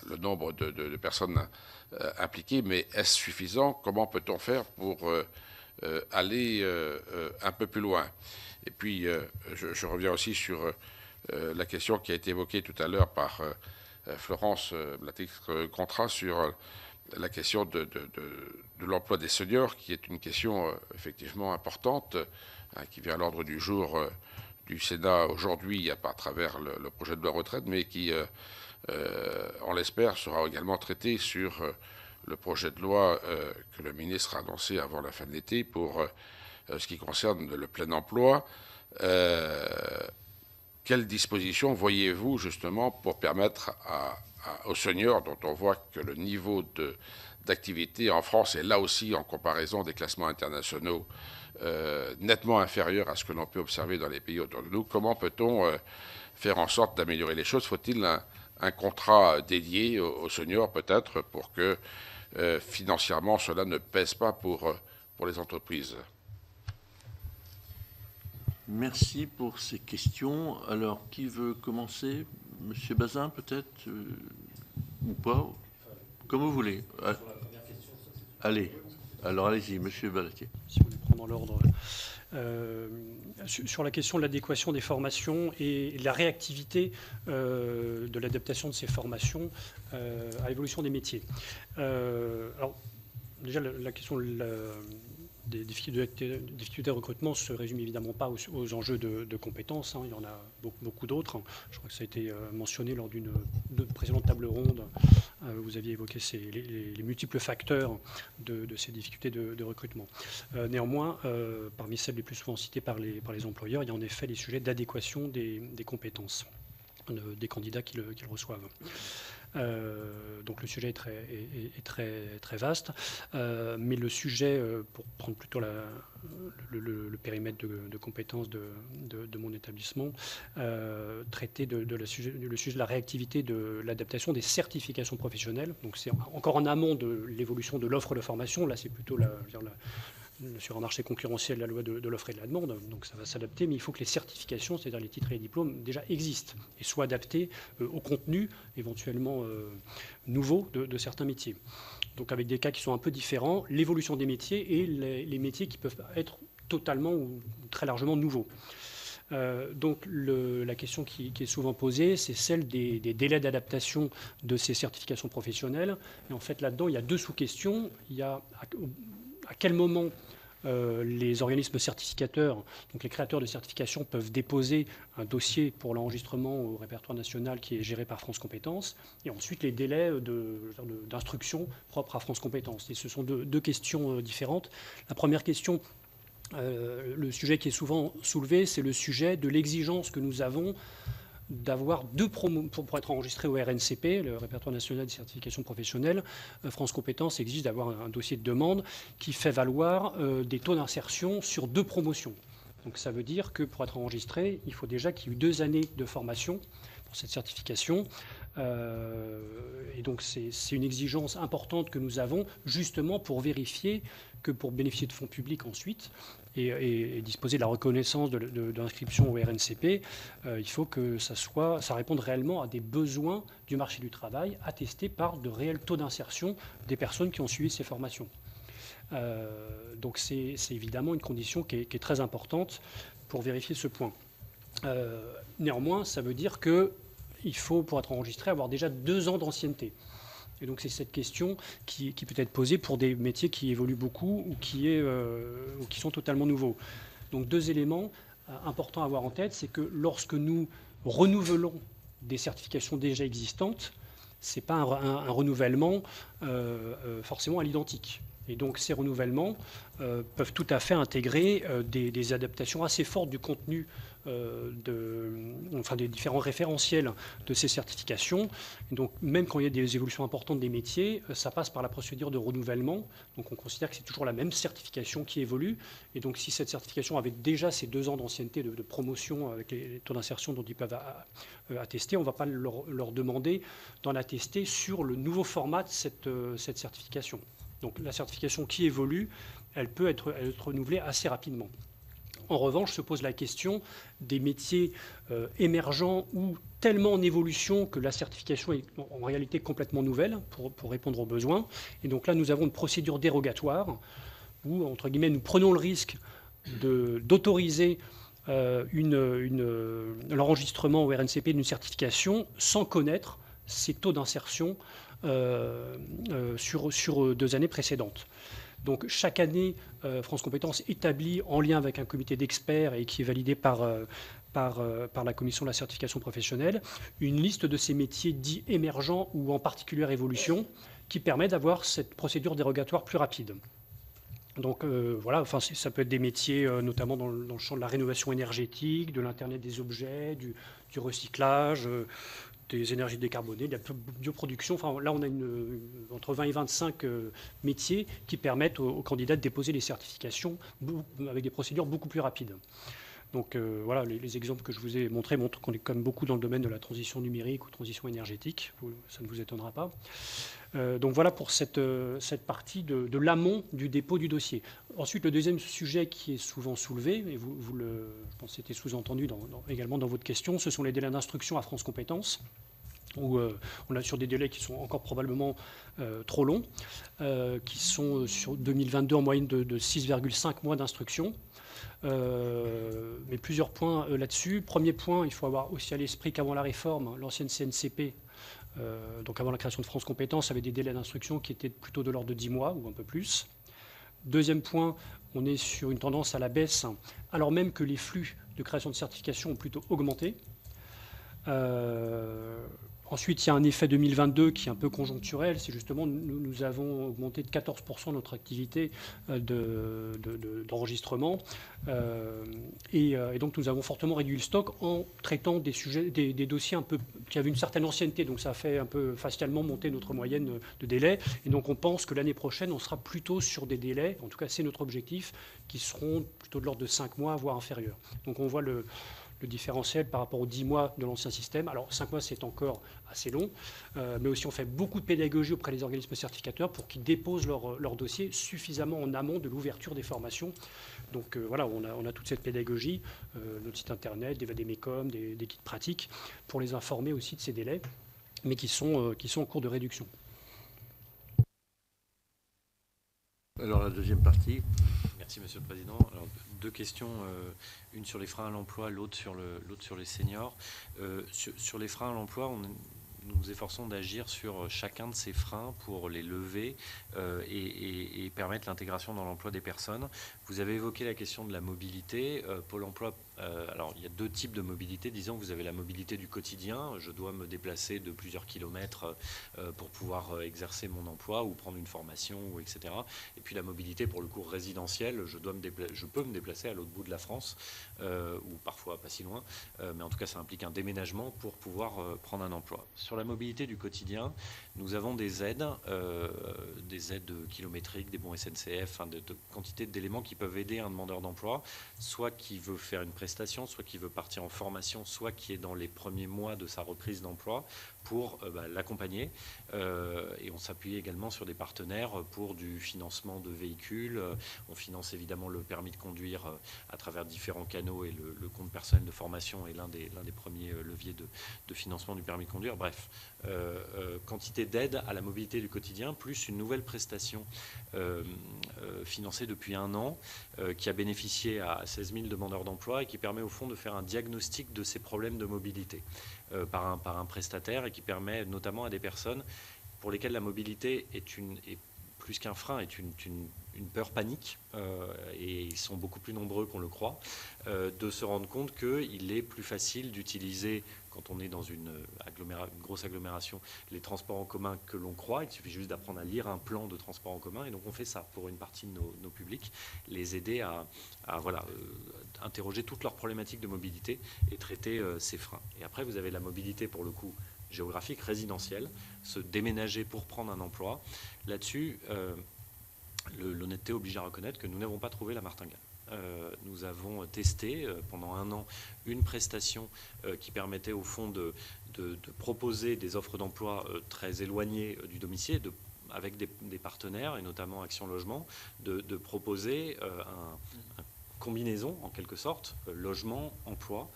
le nombre de personnes impliquées, mais est-ce suffisant? Comment peut-on faire pour aller un peu plus loin? Et puis je reviens aussi sur la question qui a été évoquée tout à l'heure par Florence Blatrix-Contrat sur la question de l'emploi des seniors, qui est une question effectivement importante, qui vient à l'ordre du jour du Sénat aujourd'hui à travers le projet de loi retraite, mais qui, on l'espère, sera également traité sur le projet de loi que le ministre a annoncé avant la fin de l'été pour ce qui concerne le plein emploi. Quelles dispositions voyez-vous justement pour permettre aux seniors, dont on voit que le niveau d'activité en France est là aussi, en comparaison des classements internationaux, nettement inférieur à ce que l'on peut observer dans les pays autour de nous, comment peut-on faire en sorte d'améliorer les choses? Faut-il un contrat dédié aux seniors peut-être pour que financièrement cela ne pèse pas pour les entreprises? Merci pour ces questions. Alors, qui veut commencer? Monsieur Bazin, peut-être ou pas? Comme vous voulez. Allez. Alors, allez-y, Monsieur Balatier. Si vous voulez prendre dans l'ordre. Sur la question de l'adéquation des formations et de la réactivité de l'adaptation de ces formations à l'évolution des métiers. Alors, déjà, la question des difficultés de recrutement ne se résument évidemment pas aux enjeux de compétences. Il y en a beaucoup d'autres. Je crois que ça a été mentionné lors d'une précédente table ronde. Vous aviez évoqué les multiples facteurs de ces difficultés de recrutement. Néanmoins, parmi celles les plus souvent citées par les employeurs, il y a en effet les sujets d'adéquation des compétences des candidats qui le reçoivent. Donc le sujet est très vaste, mais le sujet, pour prendre plutôt le périmètre de compétences de mon établissement, traiter le sujet de la réactivité de l'adaptation des certifications professionnelles. Donc c'est encore en amont de l'évolution de l'offre de formation. Là, c'est plutôt sur un marché concurrentiel, la loi de l'offre et de la demande, donc ça va s'adapter, mais il faut que les certifications, c'est-à-dire les titres et les diplômes, déjà existent et soient adaptés au contenu éventuellement nouveau de certains métiers. Donc avec des cas qui sont un peu différents, l'évolution des métiers et les métiers qui peuvent être totalement ou très largement nouveaux. Donc la question qui est souvent posée, c'est celle des délais d'adaptation de ces certifications professionnelles. Et en fait, là-dedans, il y a deux sous-questions. Il y a à quel moment les organismes certificateurs, donc les créateurs de certification, peuvent déposer un dossier pour l'enregistrement au répertoire national qui est géré par France Compétences, et ensuite les délais d'instruction propres à France Compétences. Et ce sont deux questions différentes. La première question, le sujet qui est souvent soulevé, c'est le sujet de l'exigence que nous avons d'avoir deux promos pour être enregistré au RNCP, le répertoire national des certifications professionnelles. France Compétences exige d'avoir un dossier de demande qui fait valoir des taux d'insertion sur 2 promotions. Donc ça veut dire que pour être enregistré, il faut déjà qu'il y ait eu 2 années de formation pour cette certification. Et donc c'est une exigence importante que nous avons justement pour vérifier que pour bénéficier de fonds publics ensuite et disposer de la reconnaissance d'inscription au RNCP, il faut que ça réponde réellement à des besoins du marché du travail attestés par de réels taux d'insertion des personnes qui ont suivi ces formations. Donc c'est évidemment une condition qui est très importante pour vérifier ce point. Néanmoins, ça veut dire qu'il faut, pour être enregistré, avoir déjà 2 ans d'ancienneté. Et donc c'est cette question qui peut être posée pour des métiers qui évoluent beaucoup ou qui sont totalement nouveaux. Donc 2 éléments importants à avoir en tête, c'est que lorsque nous renouvelons des certifications déjà existantes, ce n'est pas un renouvellement forcément à l'identique. Et donc ces renouvellements peuvent tout à fait intégrer des adaptations assez fortes du contenu des différents référentiels de ces certifications. Et donc même quand il y a des évolutions importantes des métiers, ça passe par la procédure de renouvellement. Donc on considère que c'est toujours la même certification qui évolue. Et donc si cette certification avait déjà ces 2 ans d'ancienneté de promotion avec les taux d'insertion dont ils peuvent attester, on ne va pas leur demander d'en attester sur le nouveau format de cette certification. Donc la certification qui évolue, elle peut être renouvelée assez rapidement. En revanche, se pose la question des métiers émergents ou tellement en évolution que la certification est en réalité complètement nouvelle pour répondre aux besoins. Et donc là, nous avons une procédure dérogatoire où, entre guillemets, nous prenons le risque d'autoriser l'enregistrement au RNCP d'une certification sans connaître ses taux d'insertion sur 2 années précédentes. Donc chaque année, France Compétences établit en lien avec un comité d'experts et qui est validé par la commission de la certification professionnelle, une liste de ces métiers dits émergents ou en particulière évolution qui permet d'avoir cette procédure dérogatoire plus rapide. Donc voilà, ça peut être des métiers notamment dans le champ de la rénovation énergétique, de l'Internet des objets, du recyclage, des énergies décarbonées, de la bioproduction. Enfin, là, on a entre 20 et 25 métiers qui permettent aux candidats de déposer les certifications avec des procédures beaucoup plus rapides. Donc voilà, les exemples que je vous ai montrés montrent qu'on est quand même beaucoup dans le domaine de la transition numérique ou transition énergétique. Ça ne vous étonnera pas. Donc voilà pour cette partie de l'amont du dépôt du dossier. Ensuite, le deuxième sujet qui est souvent soulevé, et je pense que c'était sous-entendu également dans votre question, ce sont les délais d'instruction à France Compétences, où on est sur des délais qui sont encore probablement trop longs, qui sont sur 2022 en moyenne de 6,5 mois d'instruction. Mais plusieurs points là-dessus. Premier point, il faut avoir aussi à l'esprit qu'avant la réforme, l'ancienne CNCP, donc avant la création de France Compétences, avait des délais d'instruction qui étaient plutôt de l'ordre de 10 mois ou un peu plus. Deuxième point, on est sur une tendance à la baisse, alors même que les flux de création de certifications ont plutôt augmenté. Ensuite, il y a un effet 2022 qui est un peu conjoncturel. C'est justement, nous avons augmenté de 14% notre activité d'enregistrement. Et donc, nous avons fortement réduit le stock en traitant des sujets, des dossiers un peu qui avaient une certaine ancienneté. Donc, ça a fait un peu facialement monter notre moyenne de délai. Et donc, on pense que l'année prochaine, on sera plutôt sur des délais, en tout cas, c'est notre objectif, qui seront plutôt de l'ordre de 5 mois, voire inférieurs. Donc, on voit le différentiel par rapport aux 10 mois de l'ancien système. Alors 5 mois, c'est encore assez long, mais aussi on fait beaucoup de pédagogie auprès des organismes certificateurs pour qu'ils déposent leur dossier suffisamment en amont de l'ouverture des formations. Donc voilà, on a toute cette pédagogie, notre site internet, des MECOM, des guides pratiques, pour les informer aussi de ces délais, mais qui sont en cours de réduction. Alors la deuxième partie. Merci Monsieur le Président. Alors, deux questions, une sur les freins à l'emploi, l'autre sur les seniors. Sur les freins à l'emploi, nous nous efforçons d'agir sur chacun de ces freins pour les lever et permettre l'intégration dans l'emploi des personnes. Vous avez évoqué la question de la mobilité. Pôle emploi, alors il y a deux types de mobilité. Disons que vous avez la mobilité du quotidien. Je dois me déplacer de plusieurs kilomètres pour pouvoir exercer mon emploi ou prendre une formation, etc. Et puis la mobilité pour le cours résidentiel. Je peux me déplacer à l'autre bout de la France ou parfois pas si loin. Mais en tout cas, ça implique un déménagement pour pouvoir prendre un emploi. Sur la mobilité du quotidien, nous avons des aides kilométriques, des bons SNCF, de quantité d'éléments qui peuvent aider un demandeur d'emploi, soit qui veut faire une prestation, soit qui veut partir en formation, soit qui est dans les premiers mois de sa reprise d'emploi, pour l'accompagner. Et on s'appuie également sur des partenaires pour du financement de véhicules. On finance évidemment le permis de conduire à travers différents canaux, et le compte personnel de formation est l'un des premiers leviers de financement du permis de conduire. Bref, quantité d'aide à la mobilité du quotidien, plus une nouvelle prestation financée depuis 1 an, qui a bénéficié à 16 000 demandeurs d'emploi et qui permet au fond de faire un diagnostic de ces problèmes de mobilité par un prestataire, et qui permet notamment à des personnes pour lesquelles la mobilité est plus qu'un frein, est une peur panique, et ils sont beaucoup plus nombreux qu'on le croit, de se rendre compte qu'il est plus facile d'utiliser, quand on est dans une grosse agglomération, les transports en commun que l'on croit. Il suffit juste d'apprendre à lire un plan de transport en commun, et donc on fait ça pour une partie de nos publics, les aider à interroger toutes leurs problématiques de mobilité et traiter ces freins. Et après, vous avez la mobilité, pour le coup, géographique, résidentielle, se déménager pour prendre un emploi. Là-dessus, l'honnêteté oblige à reconnaître que nous n'avons pas trouvé la martingale. Nous avons testé pendant 1 an une prestation qui permettait au fond de proposer des offres d'emploi très éloignées du domicile, avec des partenaires, et notamment Action Logement, de proposer une combinaison, en quelque sorte, logement, emploi.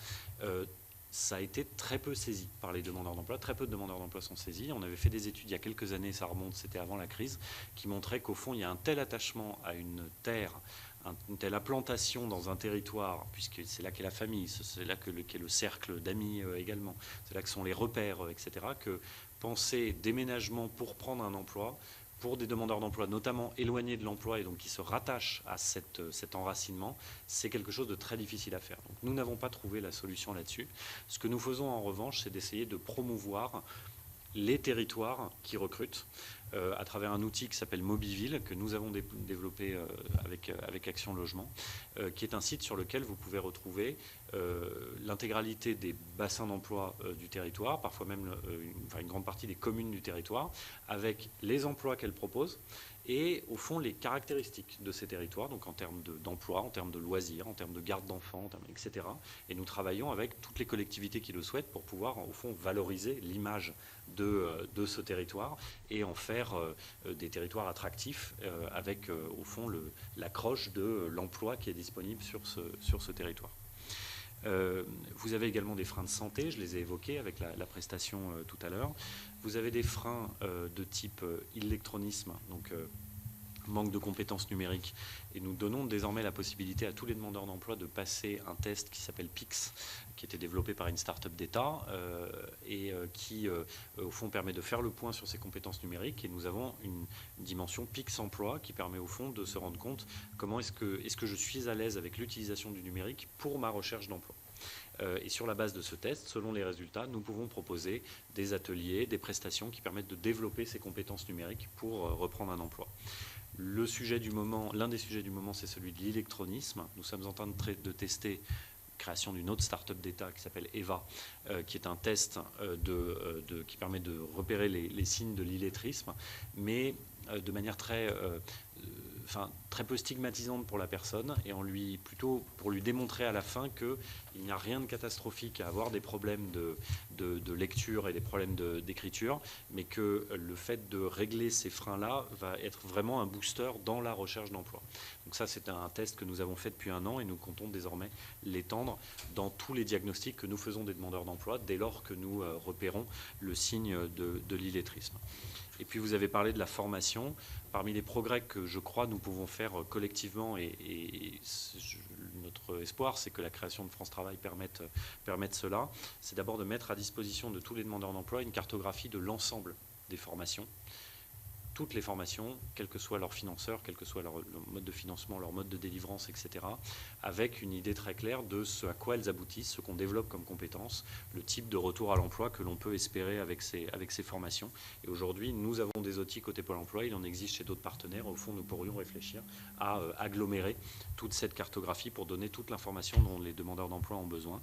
Ça a été très peu saisi par les demandeurs d'emploi. Très peu de demandeurs d'emploi sont saisis. On avait fait des études il y a quelques années, ça remonte, c'était avant la crise, qui montraient qu'au fond, il y a un tel attachement à une terre, une telle implantation dans un territoire, puisque c'est là qu'est la famille, c'est là qu'est le cercle d'amis également, c'est là que sont les repères, etc., que penser déménagement pour prendre un emploi, pour des demandeurs d'emploi, notamment éloignés de l'emploi et donc qui se rattachent à cet enracinement, c'est quelque chose de très difficile à faire. Donc, nous n'avons pas trouvé la solution là-dessus. Ce que nous faisons en revanche, c'est d'essayer de promouvoir les territoires qui recrutent à travers un outil qui s'appelle Mobiville, que nous avons développé avec Action Logement, qui est un site sur lequel vous pouvez retrouver l'intégralité des bassins d'emploi du territoire, parfois même une grande partie des communes du territoire, avec les emplois qu'elles proposent et au fond les caractéristiques de ces territoires, donc en termes d'emploi, en termes de loisirs, en termes de garde d'enfants, etc. Et nous travaillons avec toutes les collectivités qui le souhaitent pour pouvoir au fond valoriser l'image de ce territoire et en faire des territoires attractifs avec au fond l'accroche de l'emploi qui est disponible sur ce territoire. Vous avez également des freins de santé, je les ai évoqués avec la prestation tout à l'heure. Vous avez des freins de type électronisme, donc manque de compétences numériques. Et nous donnons désormais la possibilité à tous les demandeurs d'emploi de passer un test qui s'appelle PIX, qui a été développé par une start-up d'État et qui, au fond, permet de faire le point sur ses compétences numériques. Et nous avons une dimension PIX emploi qui permet, au fond, de se rendre compte comment est-ce que je suis à l'aise avec l'utilisation du numérique pour ma recherche d'emploi. Et sur la base de ce test, selon les résultats, nous pouvons proposer des ateliers, des prestations qui permettent de développer ces compétences numériques pour reprendre un emploi. L'un des sujets du moment, c'est celui de l'électronisme. Nous sommes en train de tester la création d'une autre start-up d'État qui s'appelle EVA, qui est un test qui permet de repérer les signes de l'illettrisme, mais de manière très peu stigmatisante pour la personne, et plutôt pour lui démontrer à la fin qu'il n'y a rien de catastrophique à avoir des problèmes de lecture et des problèmes d'écriture, mais que le fait de régler ces freins-là va être vraiment un booster dans la recherche d'emploi. Donc ça, c'est un test que nous avons fait depuis 1 an et nous comptons désormais l'étendre dans tous les diagnostics que nous faisons des demandeurs d'emploi dès lors que nous repérons le signe de l'illettrisme. Et puis vous avez parlé de la formation. Parmi les progrès que je crois nous pouvons faire collectivement, et notre espoir, c'est que la création de France Travail permette cela, c'est d'abord de mettre à disposition de tous les demandeurs d'emploi une cartographie de l'ensemble des formations. Toutes les formations, quel que soit leur financeur, quel que soit leur mode de financement, leur mode de délivrance, etc., avec une idée très claire de ce à quoi elles aboutissent, ce qu'on développe comme compétences, le type de retour à l'emploi que l'on peut espérer avec ces formations. Et aujourd'hui, nous avons des outils côté Pôle emploi, il en existe chez d'autres partenaires. Au fond, nous pourrions réfléchir à agglomérer toute cette cartographie pour donner toute l'information dont les demandeurs d'emploi ont besoin.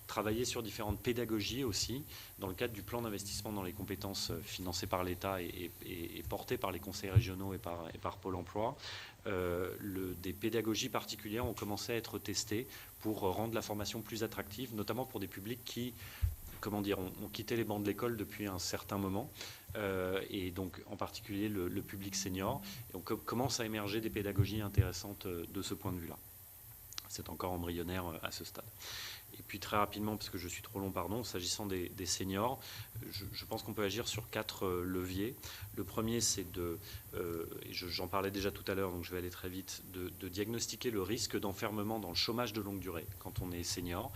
Travailler sur différentes pédagogies aussi, dans le cadre du plan d'investissement dans les compétences financé par l'État et porté par les conseils régionaux et par Pôle emploi. Des pédagogies particulières ont commencé à être testées pour rendre la formation plus attractive, notamment pour des publics qui, ont quitté les bancs de l'école depuis un certain moment, et donc en particulier le public senior. Et on commence à émerger des pédagogies intéressantes de ce point de vue-là. C'est encore embryonnaire à ce stade. Et puis très rapidement, parce que je suis trop long, pardon, s'agissant des seniors, je pense qu'on peut agir sur 4 leviers. Le premier, c'est j'en parlais déjà tout à l'heure, donc je vais aller très vite, de diagnostiquer le risque d'enfermement dans le chômage de longue durée quand on est senior.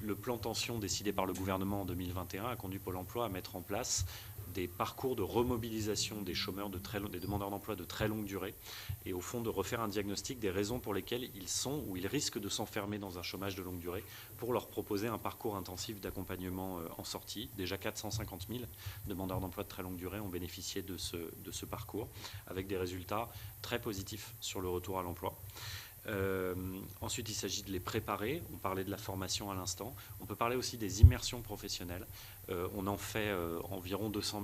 Le plan tension décidé par le gouvernement en 2021 a conduit Pôle emploi à mettre en place des parcours de remobilisation des chômeurs, des demandeurs d'emploi de très longue durée, et au fond de refaire un diagnostic des raisons pour lesquelles ils sont ou ils risquent de s'enfermer dans un chômage de longue durée, pour leur proposer un parcours intensif d'accompagnement en sortie. Déjà 450 000 demandeurs d'emploi de très longue durée ont bénéficié de ce parcours, avec des résultats très positifs sur le retour à l'emploi. Ensuite, il s'agit de les préparer. On parlait de la formation à l'instant. On peut parler aussi des immersions professionnelles. On en fait environ 200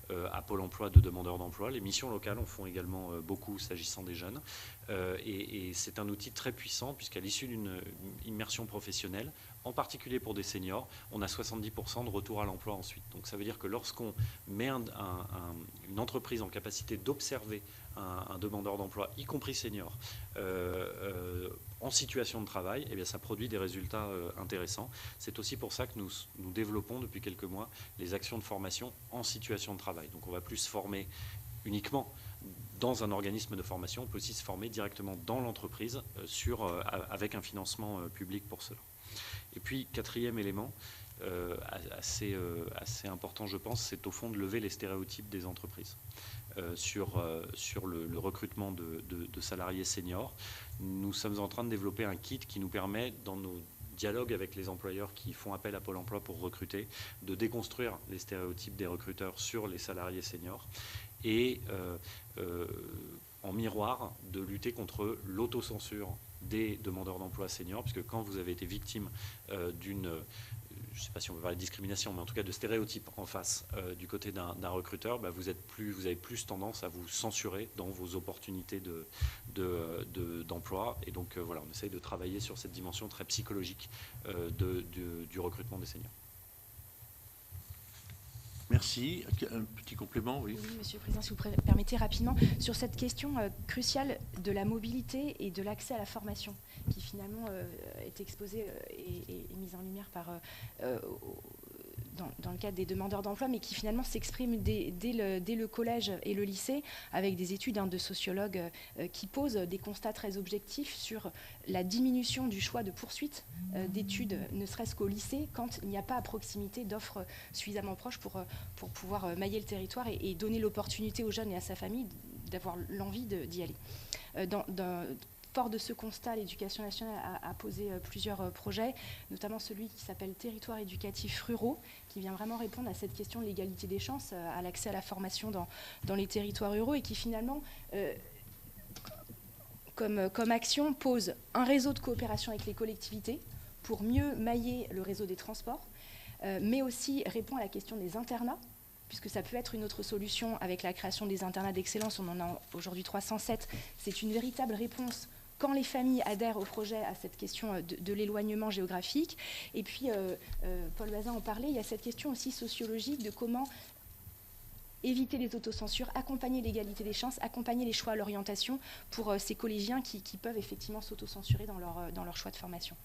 000 à Pôle emploi de demandeurs d'emploi. Les missions locales en font également beaucoup s'agissant des jeunes. Et c'est un outil très puissant puisqu'à l'issue d'une immersion professionnelle, en particulier pour des seniors, on a 70% de retour à l'emploi ensuite. Donc ça veut dire que lorsqu'on met une entreprise en capacité d'observer un demandeur d'emploi, y compris senior, en situation de travail, eh bien, ça produit des résultats intéressants. C'est aussi pour ça que nous développons depuis quelques mois les actions de formation en situation de travail. Donc on va plus se former uniquement dans un organisme de formation, on peut aussi se former directement dans l'entreprise avec un financement public pour cela. Et puis, 4e élément, assez important je pense, c'est au fond de lever les stéréotypes des entreprises sur le recrutement de salariés seniors. Nous sommes en train de développer un kit qui nous permet, dans nos dialogues avec les employeurs qui font appel à Pôle emploi pour recruter, de déconstruire les stéréotypes des recruteurs sur les salariés seniors et en miroir de lutter contre l'autocensure des demandeurs d'emploi seniors, puisque quand vous avez été victime d'une, je ne sais pas si on peut parler de discrimination, mais en tout cas de stéréotypes en face du côté d'un recruteur, bah vous avez plus tendance à vous censurer dans vos opportunités d'emploi. Et donc voilà, on essaye de travailler sur cette dimension très psychologique du recrutement des seniors. Merci. Un petit complément, oui. Oui, Monsieur le Président, si vous permettez rapidement, sur cette question cruciale de la mobilité et de l'accès à la formation, qui finalement est exposée et mise en lumière dans le cadre des demandeurs d'emploi, mais qui finalement s'exprime dès le collège et le lycée, avec des études de sociologues qui posent des constats très objectifs sur la diminution du choix de poursuite d'études, ne serait-ce qu'au lycée, quand il n'y a pas à proximité d'offres suffisamment proches pour pouvoir mailler le territoire et donner l'opportunité aux jeunes et à sa famille d'avoir l'envie d'y aller. Fort de ce constat, l'Éducation nationale a posé plusieurs projets, notamment celui qui s'appelle Territoires éducatifs ruraux, qui vient vraiment répondre à cette question de l'égalité des chances, à l'accès à la formation dans les territoires ruraux, et qui finalement, comme action, pose un réseau de coopération avec les collectivités pour mieux mailler le réseau des transports, mais aussi répond à la question des internats, puisque ça peut être une autre solution avec la création des internats d'excellence. On en a aujourd'hui 307. C'est une véritable réponse quand les familles adhèrent au projet à cette question de l'éloignement géographique. Et puis, Paul Bazin en parlait, il y a cette question aussi sociologique de comment éviter les autocensures, accompagner l'égalité des chances, accompagner les choix à l'orientation pour ces collégiens qui peuvent effectivement s'autocensurer dans leur choix de formation.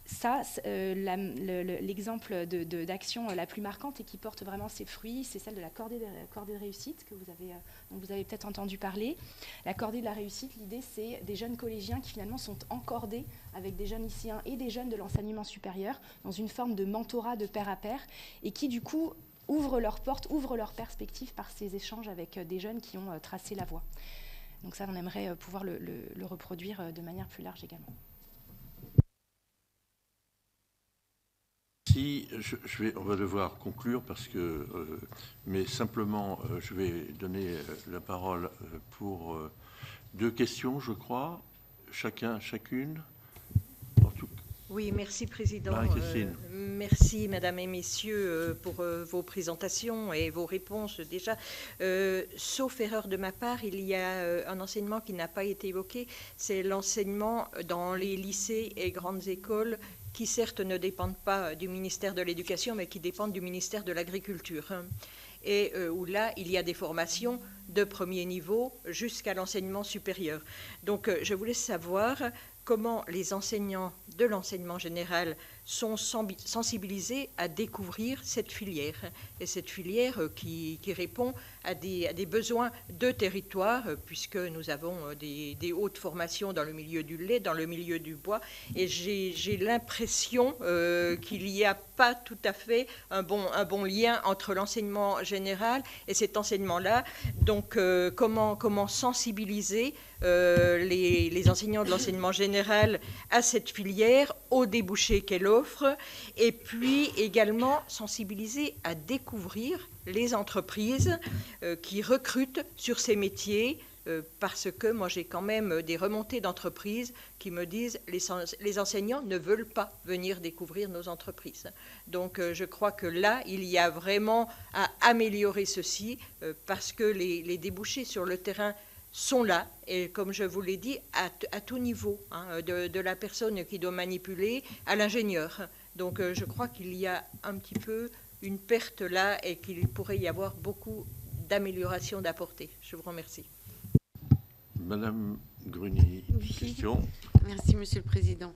Ça, l'exemple d'action la plus marquante et qui porte vraiment ses fruits, c'est celle de la cordée de réussite dont vous avez peut-être entendu parler. La cordée de la réussite, l'idée, c'est des jeunes collégiens qui finalement sont encordés avec des jeunes lycéens et des jeunes de l'enseignement supérieur dans une forme de mentorat de pair à pair et qui, du coup, ouvrent leurs portes, ouvrent leurs perspectives par ces échanges avec des jeunes qui ont tracé la voie. Donc ça, on aimerait pouvoir le reproduire de manière plus large également. Si, on va devoir conclure parce que, mais simplement, je vais donner la parole pour 2 questions, je crois, chacune. Oui, merci Président. Marie-Christine. Merci Mesdames et Messieurs pour vos présentations et vos réponses déjà. Sauf erreur de ma part, il y a un enseignement qui n'a pas été évoqué, c'est l'enseignement dans les lycées et grandes écoles qui certes ne dépendent pas du ministère de l'Éducation, mais qui dépendent du ministère de l'Agriculture. Et où là, il y a des formations de premier niveau jusqu'à l'enseignement supérieur. Donc, je voulais savoir comment les enseignants de l'enseignement général sont sensibilisés à découvrir cette filière. Et cette filière qui répond à des besoins de territoire, puisque nous avons des hautes formations dans le milieu du lait, dans le milieu du bois. Et j'ai l'impression qu'il n'y a pas tout à fait un bon lien entre l'enseignement général et cet enseignement-là. Donc, comment sensibiliser les enseignants de l'enseignement général à cette filière, aux débouchés qu'elle offre, et puis également sensibiliser à découvrir les entreprises qui recrutent sur ces métiers, parce que moi j'ai quand même des remontées d'entreprises qui me disent les enseignants ne veulent pas venir découvrir nos entreprises. Donc je crois que là, il y a vraiment à améliorer ceci, parce que les débouchés sur le terrain sont là, et comme je vous l'ai dit, à tout niveau, hein, de la personne qui doit manipuler à l'ingénieur. Donc je crois qu'il y a un petit peu une perte là et qu'il pourrait y avoir beaucoup d'améliorations d'apporter. Je vous remercie. Madame Gruny, question. Merci, Monsieur le Président.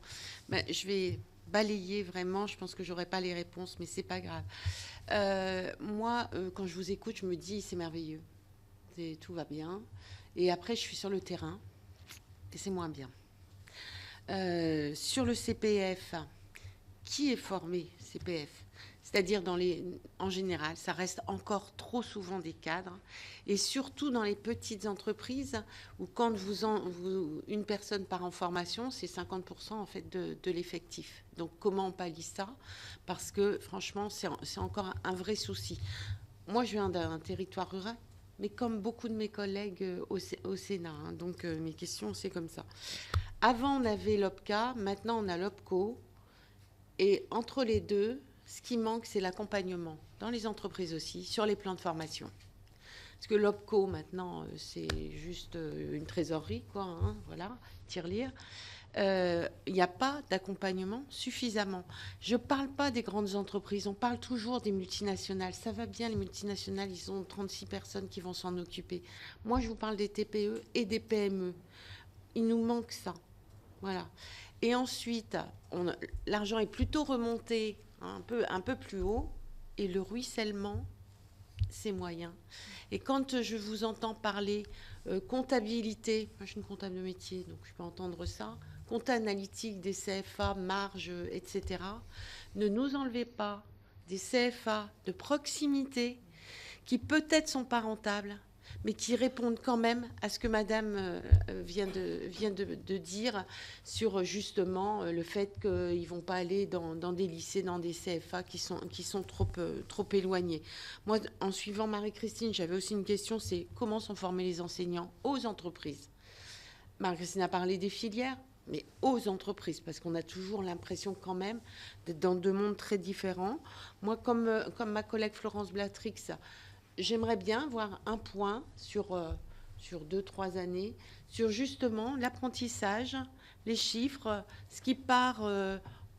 Je vais balayer vraiment, je pense que je n'aurai pas les réponses, mais ce n'est pas grave. Moi, quand je vous écoute, je me dis, c'est merveilleux, tout va bien. Et après, je suis sur le terrain, et c'est moins bien. Sur le CPF, qui est formé CPF ? C'est-à-dire, en général, ça reste encore trop souvent des cadres, et surtout dans les petites entreprises, où quand une personne part en formation, c'est 50% en fait de l'effectif. Donc, comment on pallie ça ? Parce que, franchement, c'est encore un vrai souci. Moi, je viens d'un territoire rural, mais comme beaucoup de mes collègues au Sénat. Hein, donc, mes questions, c'est comme ça. Avant, on avait l'OPCA, maintenant, on a l'OPCO. Et entre les deux, ce qui manque, c'est l'accompagnement, dans les entreprises aussi, sur les plans de formation. Parce que l'OPCO, maintenant, c'est juste une trésorerie, quoi, hein, voilà, tirelire. Il n'y a pas d'accompagnement suffisamment. Je ne parle pas des grandes entreprises, on parle toujours des multinationales. Ça va bien, les multinationales, ils ont 36 personnes qui vont s'en occuper. Moi, je vous parle des TPE et des PME. Il nous manque ça. Voilà. Et ensuite, l'argent est plutôt remonté, un peu plus haut, et le ruissellement, c'est moyen. Et quand je vous entends parler comptabilité, moi je suis une comptable de métier, donc je peux entendre ça, compte analytique des CFA, marge, etc., ne nous enlevez pas des CFA de proximité qui peut-être sont pas rentables, mais qui répondent quand même à ce que Madame vient de dire sur justement le fait qu'ils ne vont pas aller dans des lycées, dans des CFA qui sont trop éloignés. Moi, en suivant Marie-Christine, j'avais aussi une question, c'est comment sont formés les enseignants aux entreprises. Marie-Christine a parlé des filières, mais aux entreprises, parce qu'on a toujours l'impression quand même d'être dans deux mondes très différents. Moi, comme ma collègue Florence Blatrix, j'aimerais bien voir un point sur 2-3 années, sur justement l'apprentissage, les chiffres, ce qui part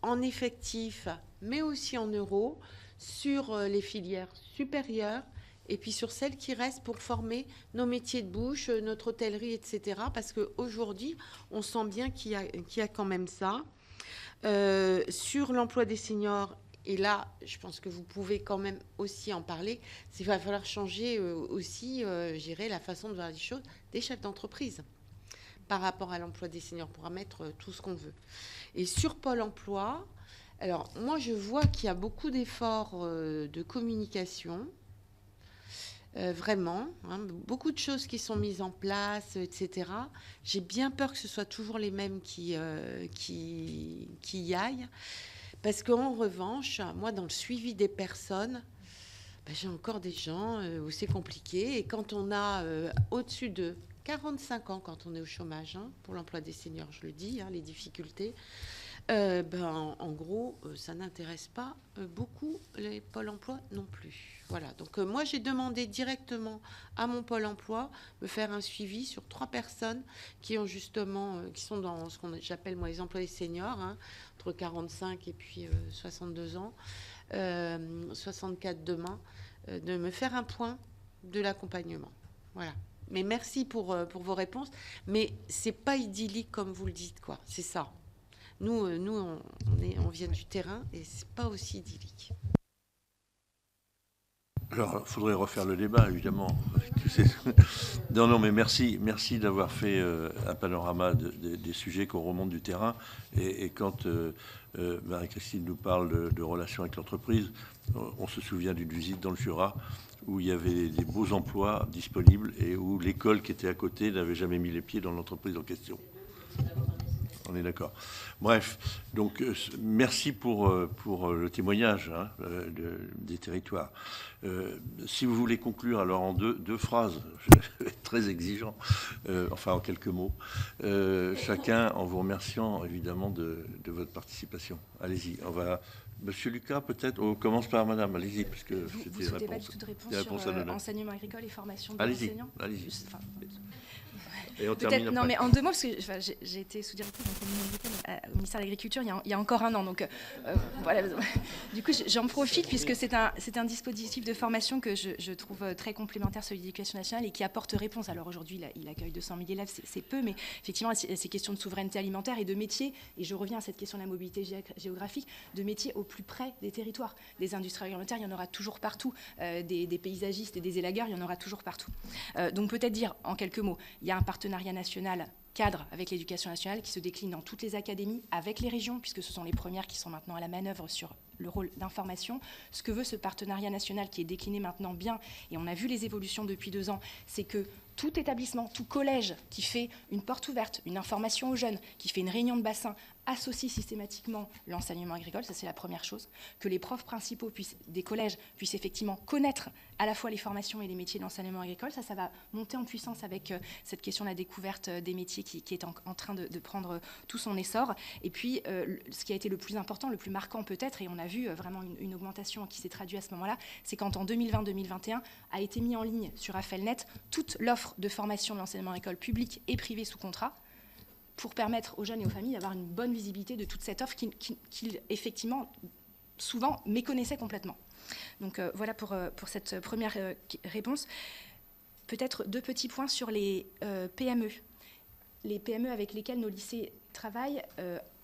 en effectif, mais aussi en euros, sur les filières supérieures, et puis sur celles qui restent pour former nos métiers de bouche, notre hôtellerie, etc. Parce qu'aujourd'hui, on sent bien qu'il y a quand même ça. Sur l'emploi des seniors, et là, je pense que vous pouvez quand même aussi en parler, il va falloir changer aussi, je dirais, la façon de voir les choses des chefs d'entreprise par rapport à l'emploi des seniors, pour mettre tout ce qu'on veut. Et sur Pôle emploi, alors moi, je vois qu'il y a beaucoup d'efforts de communication, vraiment, hein, beaucoup de choses qui sont mises en place, etc. J'ai bien peur que ce soit toujours les mêmes qui y aillent. Parce qu'en revanche, moi, dans le suivi des personnes, j'ai encore des gens où c'est compliqué. Et quand on a au-dessus de 45 ans, quand on est au chômage, hein, pour l'emploi des seniors, je le dis, hein, les difficultés, en gros, ça n'intéresse pas beaucoup les pôles emploi non plus. Voilà. Donc moi, j'ai demandé directement à mon pôle emploi de faire un suivi sur 3 personnes qui ont justement, qui sont dans ce que j'appelle moi les employés seniors, hein, entre 45 et puis 62 ans, 64 demain, de me faire un point de l'accompagnement. Voilà. Mais merci pour vos réponses. Mais c'est pas idyllique comme vous le dites, quoi. C'est ça. Nous, on vient du terrain et c'est pas aussi idyllique. Alors, il faudrait refaire le débat, évidemment. Non, mais merci d'avoir fait un panorama des sujets qu'on remonte du terrain. Et quand Marie-Christine nous parle de relations avec l'entreprise, on se souvient d'une visite dans le Jura où il y avait des beaux emplois disponibles et où l'école qui était à côté n'avait jamais mis les pieds dans l'entreprise en question. On est d'accord. Bref, donc merci pour le témoignage, hein, des territoires. Si vous voulez conclure, alors en deux phrases, je vais être très exigeant, enfin en quelques mots, chacun en vous remerciant évidemment de votre participation. Allez-y, on va... Monsieur Lucas, peut-être, on commence par madame, allez-y, parce que vous souhaitez pas du tout de réponse sur enseignement agricole et formation des enseignants ? Allez-y. Et on termine non, mais en 2 mots, parce que j'ai été sous-directrice au ministère de l'Agriculture il y a encore 1 an. Donc voilà. Du coup, j'en profite puisque c'est un dispositif de formation que je trouve très complémentaire celui de l'Éducation nationale et qui apporte réponse. Alors aujourd'hui, il accueille 200 000 élèves, c'est peu, mais effectivement, ces questions de souveraineté alimentaire et de métiers, et je reviens à cette question de la mobilité géographique, de métiers au plus près des territoires. Des industries agroalimentaires, il y en aura toujours partout. Des paysagistes et des élagueurs, il y en aura toujours partout. Donc peut-être dire en quelques mots, il y a un partenariat national cadre avec l'Éducation nationale qui se décline dans toutes les académies avec les régions, puisque ce sont les premières qui sont maintenant à la manœuvre sur le rôle d'information. Ce que veut ce partenariat national qui est décliné maintenant bien, et on a vu les évolutions depuis 2 ans, c'est que tout établissement, tout collège qui fait une porte ouverte, une information aux jeunes, qui fait une réunion de bassin, associe systématiquement l'enseignement agricole, ça c'est la première chose, que les profs principaux des collèges puissent effectivement connaître à la fois les formations et les métiers de l'enseignement agricole, ça va monter en puissance avec cette question de la découverte des métiers qui est en train de prendre tout son essor. Et puis, ce qui a été le plus important, le plus marquant peut-être, et on a vu vraiment une augmentation qui s'est traduite à ce moment-là, c'est quand en 2020-2021 a été mis en ligne sur AFELNet toute l'offre de formation de l'enseignement agricole public et privé sous contrat, pour permettre aux jeunes et aux familles d'avoir une bonne visibilité de toute cette offre qu'ils effectivement, souvent, méconnaissaient complètement. Donc voilà pour cette première réponse. Peut-être 2 petits points sur les PME. Les PME avec lesquelles nos lycées travaillent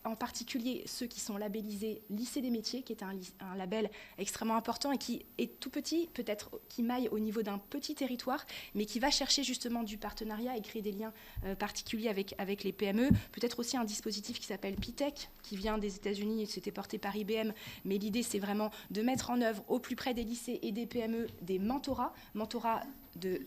en particulier ceux qui sont labellisés lycée des métiers, qui est un label extrêmement important et qui est tout petit, peut-être qui maille au niveau d'un petit territoire, mais qui va chercher justement du partenariat et créer des liens particuliers avec les PME. Peut-être aussi un dispositif qui s'appelle PITEC, qui vient des États-Unis, c'était porté par IBM, mais l'idée c'est vraiment de mettre en œuvre au plus près des lycées et des PME des mentorats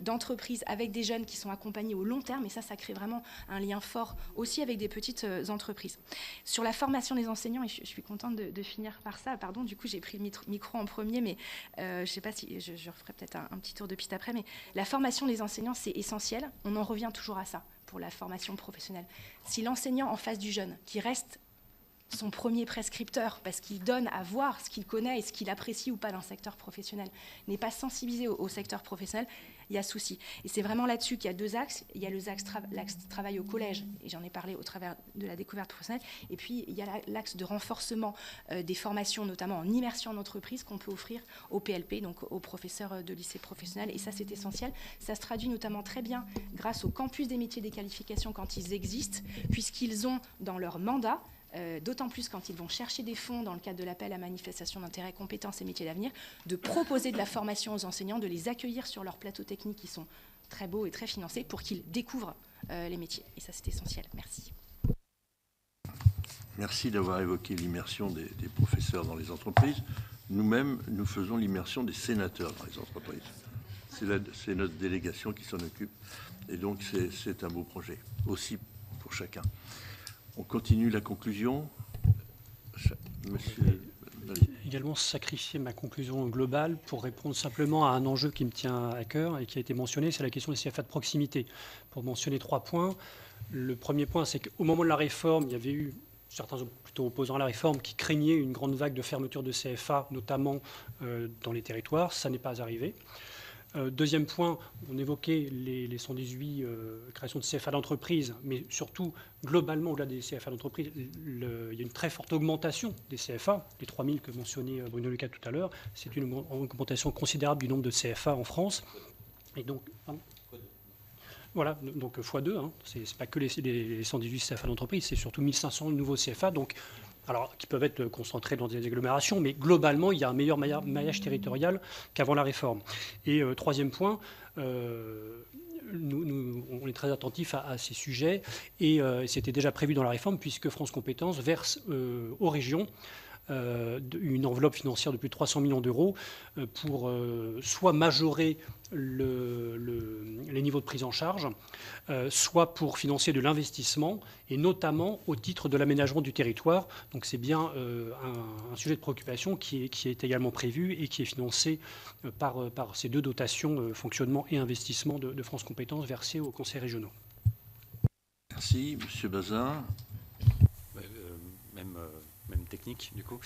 d'entreprises avec des jeunes qui sont accompagnés au long terme, et ça crée vraiment un lien fort aussi avec des petites entreprises. Sur la formation des enseignants, et je suis contente de finir par ça, pardon, du coup j'ai pris le micro en premier, mais je ne sais pas si je referai peut-être un petit tour de piste après, mais la formation des enseignants c'est essentiel, on en revient toujours à ça pour la formation professionnelle. Si l'enseignant en face du jeune, qui reste son premier prescripteur, parce qu'il donne à voir ce qu'il connaît et ce qu'il apprécie ou pas dans le secteur professionnel, n'est pas sensibilisé au secteur professionnel, il y a souci. Et c'est vraiment là-dessus qu'il y a deux axes. Il y a l'axe travail au collège, et j'en ai parlé au travers de la découverte professionnelle, et puis il y a l'axe de renforcement des formations, notamment en immersion en entreprise, qu'on peut offrir aux PLP, donc aux professeurs de lycée professionnel, et ça c'est essentiel. Ça se traduit notamment très bien grâce au campus des métiers des qualifications quand ils existent, puisqu'ils ont dans leur mandat, d'autant plus quand ils vont chercher des fonds dans le cadre de l'appel à manifestation d'intérêt, compétences et métiers d'avenir, de proposer de la formation aux enseignants, de les accueillir sur leurs plateaux techniques qui sont très beaux et très financés pour qu'ils découvrent les métiers. Et ça, c'est essentiel. Merci. Merci d'avoir évoqué l'immersion des professeurs dans les entreprises. Nous-mêmes, nous faisons l'immersion des sénateurs dans les entreprises. C'est notre délégation qui s'en occupe. Et donc, c'est un beau projet, aussi pour chacun. On continue la conclusion. Monsieur... Également sacrifier ma conclusion globale pour répondre simplement à un enjeu qui me tient à cœur et qui a été mentionné, c'est la question des CFA de proximité. Pour mentionner 3 points. Le premier point, c'est qu'au moment de la réforme, il y avait eu certains plutôt opposants à la réforme qui craignaient une grande vague de fermeture de CFA, notamment dans les territoires. Ça n'est pas arrivé. Deuxième point, on évoquait les 118 créations de CFA d'entreprise, mais surtout, globalement, au-delà des CFA d'entreprise, il y a une très forte augmentation des CFA, les 3000 que mentionnait Bruno Lecat tout à l'heure. C'est une augmentation considérable du nombre de CFA en France. Et donc, voilà, donc x2, hein, c'est pas que les 118 CFA d'entreprise, c'est surtout 1500 nouveaux CFA, donc, alors, qui peuvent être concentrés dans des agglomérations, mais globalement, il y a un meilleur maillage territorial qu'avant la réforme. Et troisième point, on est très attentifs à ces sujets, et c'était déjà prévu dans la réforme, puisque France Compétences verse aux régions une enveloppe financière de plus de 300 millions d'euros pour soit majorer les niveaux de prise en charge, soit pour financer de l'investissement, et notamment au titre de l'aménagement du territoire. Donc c'est bien un sujet de préoccupation qui est également prévu et qui est financé par ces deux dotations, fonctionnement et investissement de France Compétences versées aux conseils régionaux. Merci. Monsieur Bazin. Même technique, du coup.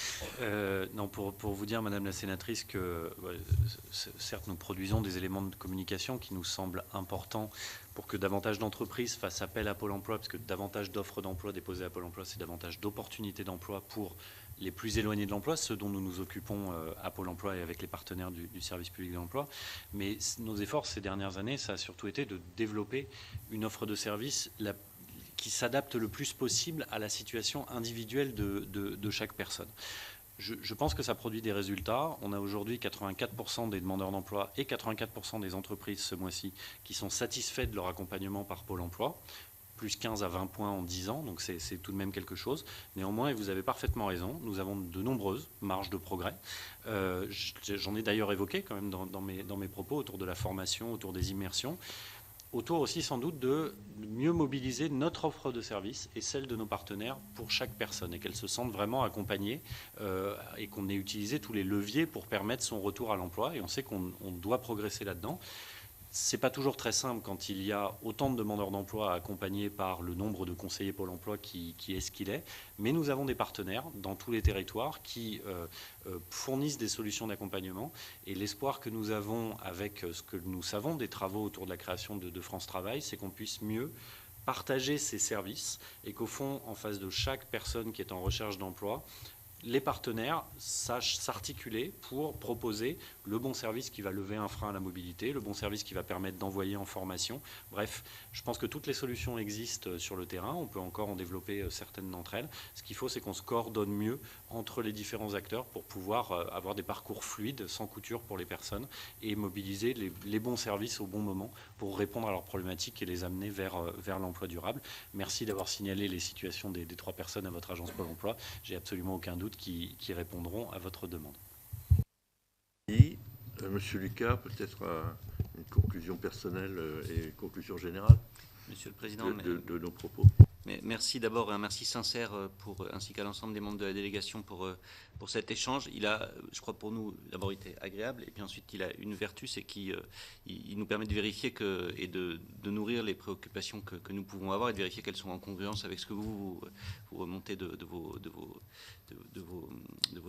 Non, pour vous dire, Madame la Sénatrice, que certes, nous produisons des éléments de communication qui nous semblent importants pour que davantage d'entreprises fassent appel à Pôle emploi, parce que davantage d'offres d'emploi déposées à Pôle emploi, c'est davantage d'opportunités d'emploi pour les plus éloignés de l'emploi, ceux dont nous nous occupons à Pôle emploi et avec les partenaires du service public de l'emploi. Mais nos efforts ces dernières années, ça a surtout été de développer une offre de service qui s'adapte le plus possible à la situation individuelle de chaque personne. Je pense que ça produit des résultats. On a aujourd'hui 84% des demandeurs d'emploi et 84% des entreprises ce mois-ci qui sont satisfaits de leur accompagnement par Pôle emploi, plus 15 à 20 points en 10 ans, donc c'est tout de même quelque chose. Néanmoins, et vous avez parfaitement raison, nous avons de nombreuses marges de progrès. J'en ai d'ailleurs évoqué quand même dans mes propos autour de la formation, autour des immersions. Autour aussi sans doute de mieux mobiliser notre offre de service et celle de nos partenaires pour chaque personne, et qu'elle se sente vraiment accompagnée et qu'on ait utilisé tous les leviers pour permettre son retour à l'emploi. Et on sait qu'on doit progresser là-dedans. C'est pas toujours très simple quand il y a autant de demandeurs d'emploi accompagnés par le nombre de conseillers Pôle emploi qui est ce qu'il est, mais nous avons des partenaires dans tous les territoires qui fournissent des solutions d'accompagnement, et l'espoir que nous avons avec ce que nous savons des travaux autour de la création de France Travail, c'est qu'on puisse mieux partager ces services et qu'au fond, en face de chaque personne qui est en recherche d'emploi, les partenaires sachent s'articuler pour proposer le bon service qui va lever un frein à la mobilité, le bon service qui va permettre d'envoyer en formation. Bref, je pense que toutes les solutions existent sur le terrain. On peut encore en développer certaines d'entre elles. Ce qu'il faut, c'est qu'on se coordonne mieux entre les différents acteurs pour pouvoir avoir des parcours fluides, sans couture pour les personnes, et mobiliser les bons services au bon moment pour répondre à leurs problématiques et les amener vers l'emploi durable. Merci d'avoir signalé les situations des 3 personnes à votre agence Pôle emploi. J'ai absolument aucun doute qui répondront à votre demande. Monsieur Lucas, peut-être une conclusion personnelle et une conclusion générale Monsieur le Président, de nos propos. Merci d'abord, un merci sincère ainsi qu'à l'ensemble des membres de la délégation pour cet échange. Il a, je crois, pour nous, d'abord été agréable, et puis ensuite il a une vertu, c'est qu'il nous permet de vérifier et de nourrir les préoccupations que nous pouvons avoir et de vérifier qu'elles sont en congruence avec ce que vous remontez de vos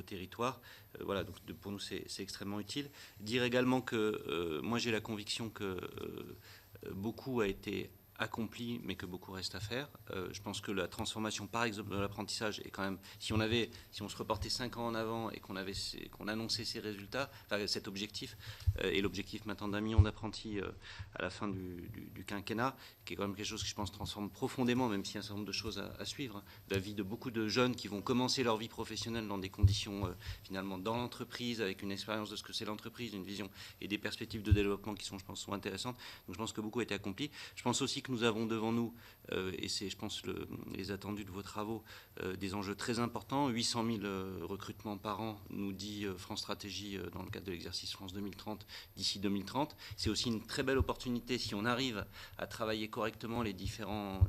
territoires. Voilà, donc pour nous c'est extrêmement utile. Dire également que moi j'ai la conviction que beaucoup a été accompli, mais que beaucoup reste à faire. Je pense que la transformation, par exemple, de l'apprentissage est quand même, si on se reportait 5 ans en avant et qu'on annonçait ces résultats, enfin, cet objectif, et l'objectif maintenant d'1 million d'apprentis à la fin du quinquennat, qui est quand même quelque chose qui, je pense, transforme profondément, même s'il y a un certain nombre de choses à suivre, hein, la vie de beaucoup de jeunes qui vont commencer leur vie professionnelle dans des conditions, finalement, dans l'entreprise, avec une expérience de ce que c'est l'entreprise, une vision et des perspectives de développement qui sont, je pense, intéressantes. Donc je pense que beaucoup a été accompli. Je pense aussi que nous avons devant nous, et c'est, je pense, les attendus de vos travaux, des enjeux très importants. 800 000 recrutements par an, nous dit France Stratégie dans le cadre de l'exercice France 2030, d'ici 2030. C'est aussi une très belle opportunité, si on arrive à travailler correctement les différents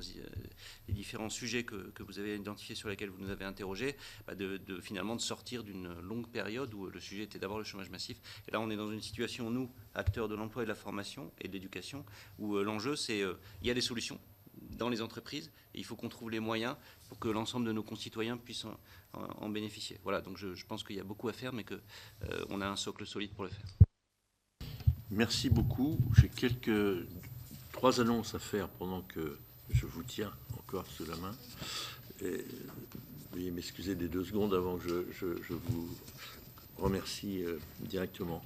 sujets que vous avez identifiés, sur lesquels vous nous avez interrogés, finalement de sortir d'une longue période où le sujet était d'abord le chômage massif. Et là, on est dans une situation, nous, acteurs de l'emploi et de la formation et de l'éducation, où l'enjeu, c'est il y a des solutions dans les entreprises, et il faut qu'on trouve les moyens pour que l'ensemble de nos concitoyens puissent en bénéficier. Voilà, donc je pense qu'il y a beaucoup à faire, mais qu'on a un socle solide pour le faire. Merci beaucoup. J'ai 3 annonces à faire pendant que je vous tiens encore sous la main. Et, veuillez m'excuser des 2 secondes avant que je vous remercie directement.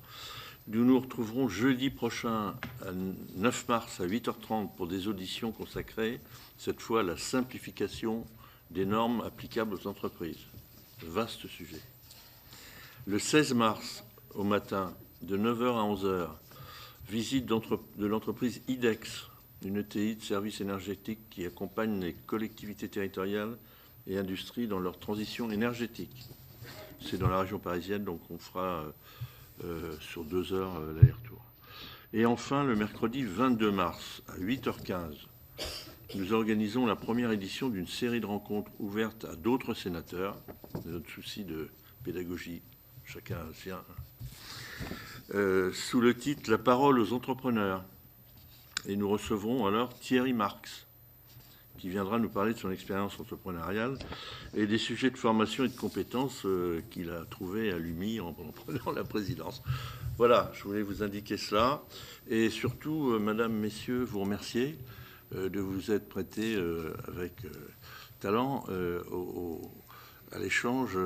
Nous nous retrouverons jeudi prochain, à 9 mars, à 8h30, pour des auditions consacrées, cette fois, à la simplification des normes applicables aux entreprises. Vaste sujet. Le 16 mars, au matin, de 9h à 11h, visite de l'entreprise IDEX, une ETI de services énergétiques qui accompagne les collectivités territoriales et industries dans leur transition énergétique. C'est dans la région parisienne, donc on fera sur 2 heures l'aller-retour. Et enfin, le mercredi 22 mars, à 8h15, nous organisons la première édition d'une série de rencontres ouvertes à d'autres sénateurs. C'est notre souci de pédagogie, chacun a le sien, sous le titre « La parole aux entrepreneurs ». Et nous recevrons alors Thierry Marx, qui viendra nous parler de son expérience entrepreneuriale et des sujets de formation et de compétences qu'il a trouvés à l'UMI en prenant la présidence. Voilà, je voulais vous indiquer cela. Et surtout, Madame, Messieurs, vous remercier de vous être prêtés avec talent à l'échange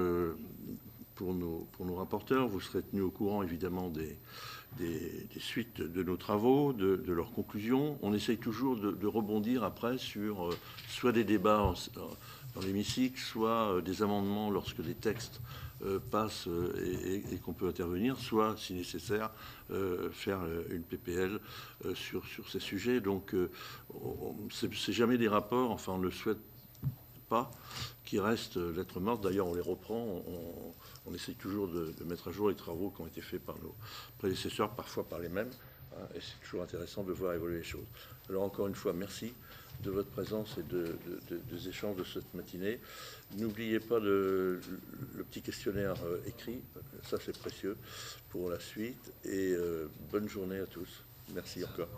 pour nos rapporteurs. Vous serez tenus au courant, évidemment, des suites de nos travaux, de leurs conclusions. On essaye toujours de rebondir après sur soit des débats dans l'hémicycle, soit des amendements lorsque les textes passent et qu'on peut intervenir, soit, si nécessaire, faire une PPL sur ces sujets. Donc, c'est jamais des rapports, enfin, on ne le souhaite pas, qui restent lettres mortes. D'ailleurs, on les reprend, on essaye toujours de mettre à jour les travaux qui ont été faits par nos prédécesseurs, parfois par les mêmes, hein, et c'est toujours intéressant de voir évoluer les choses. Alors, encore une fois, merci de votre présence et des échanges de cette matinée. N'oubliez pas le petit questionnaire écrit, ça c'est précieux pour la suite, et bonne journée à tous. Merci encore.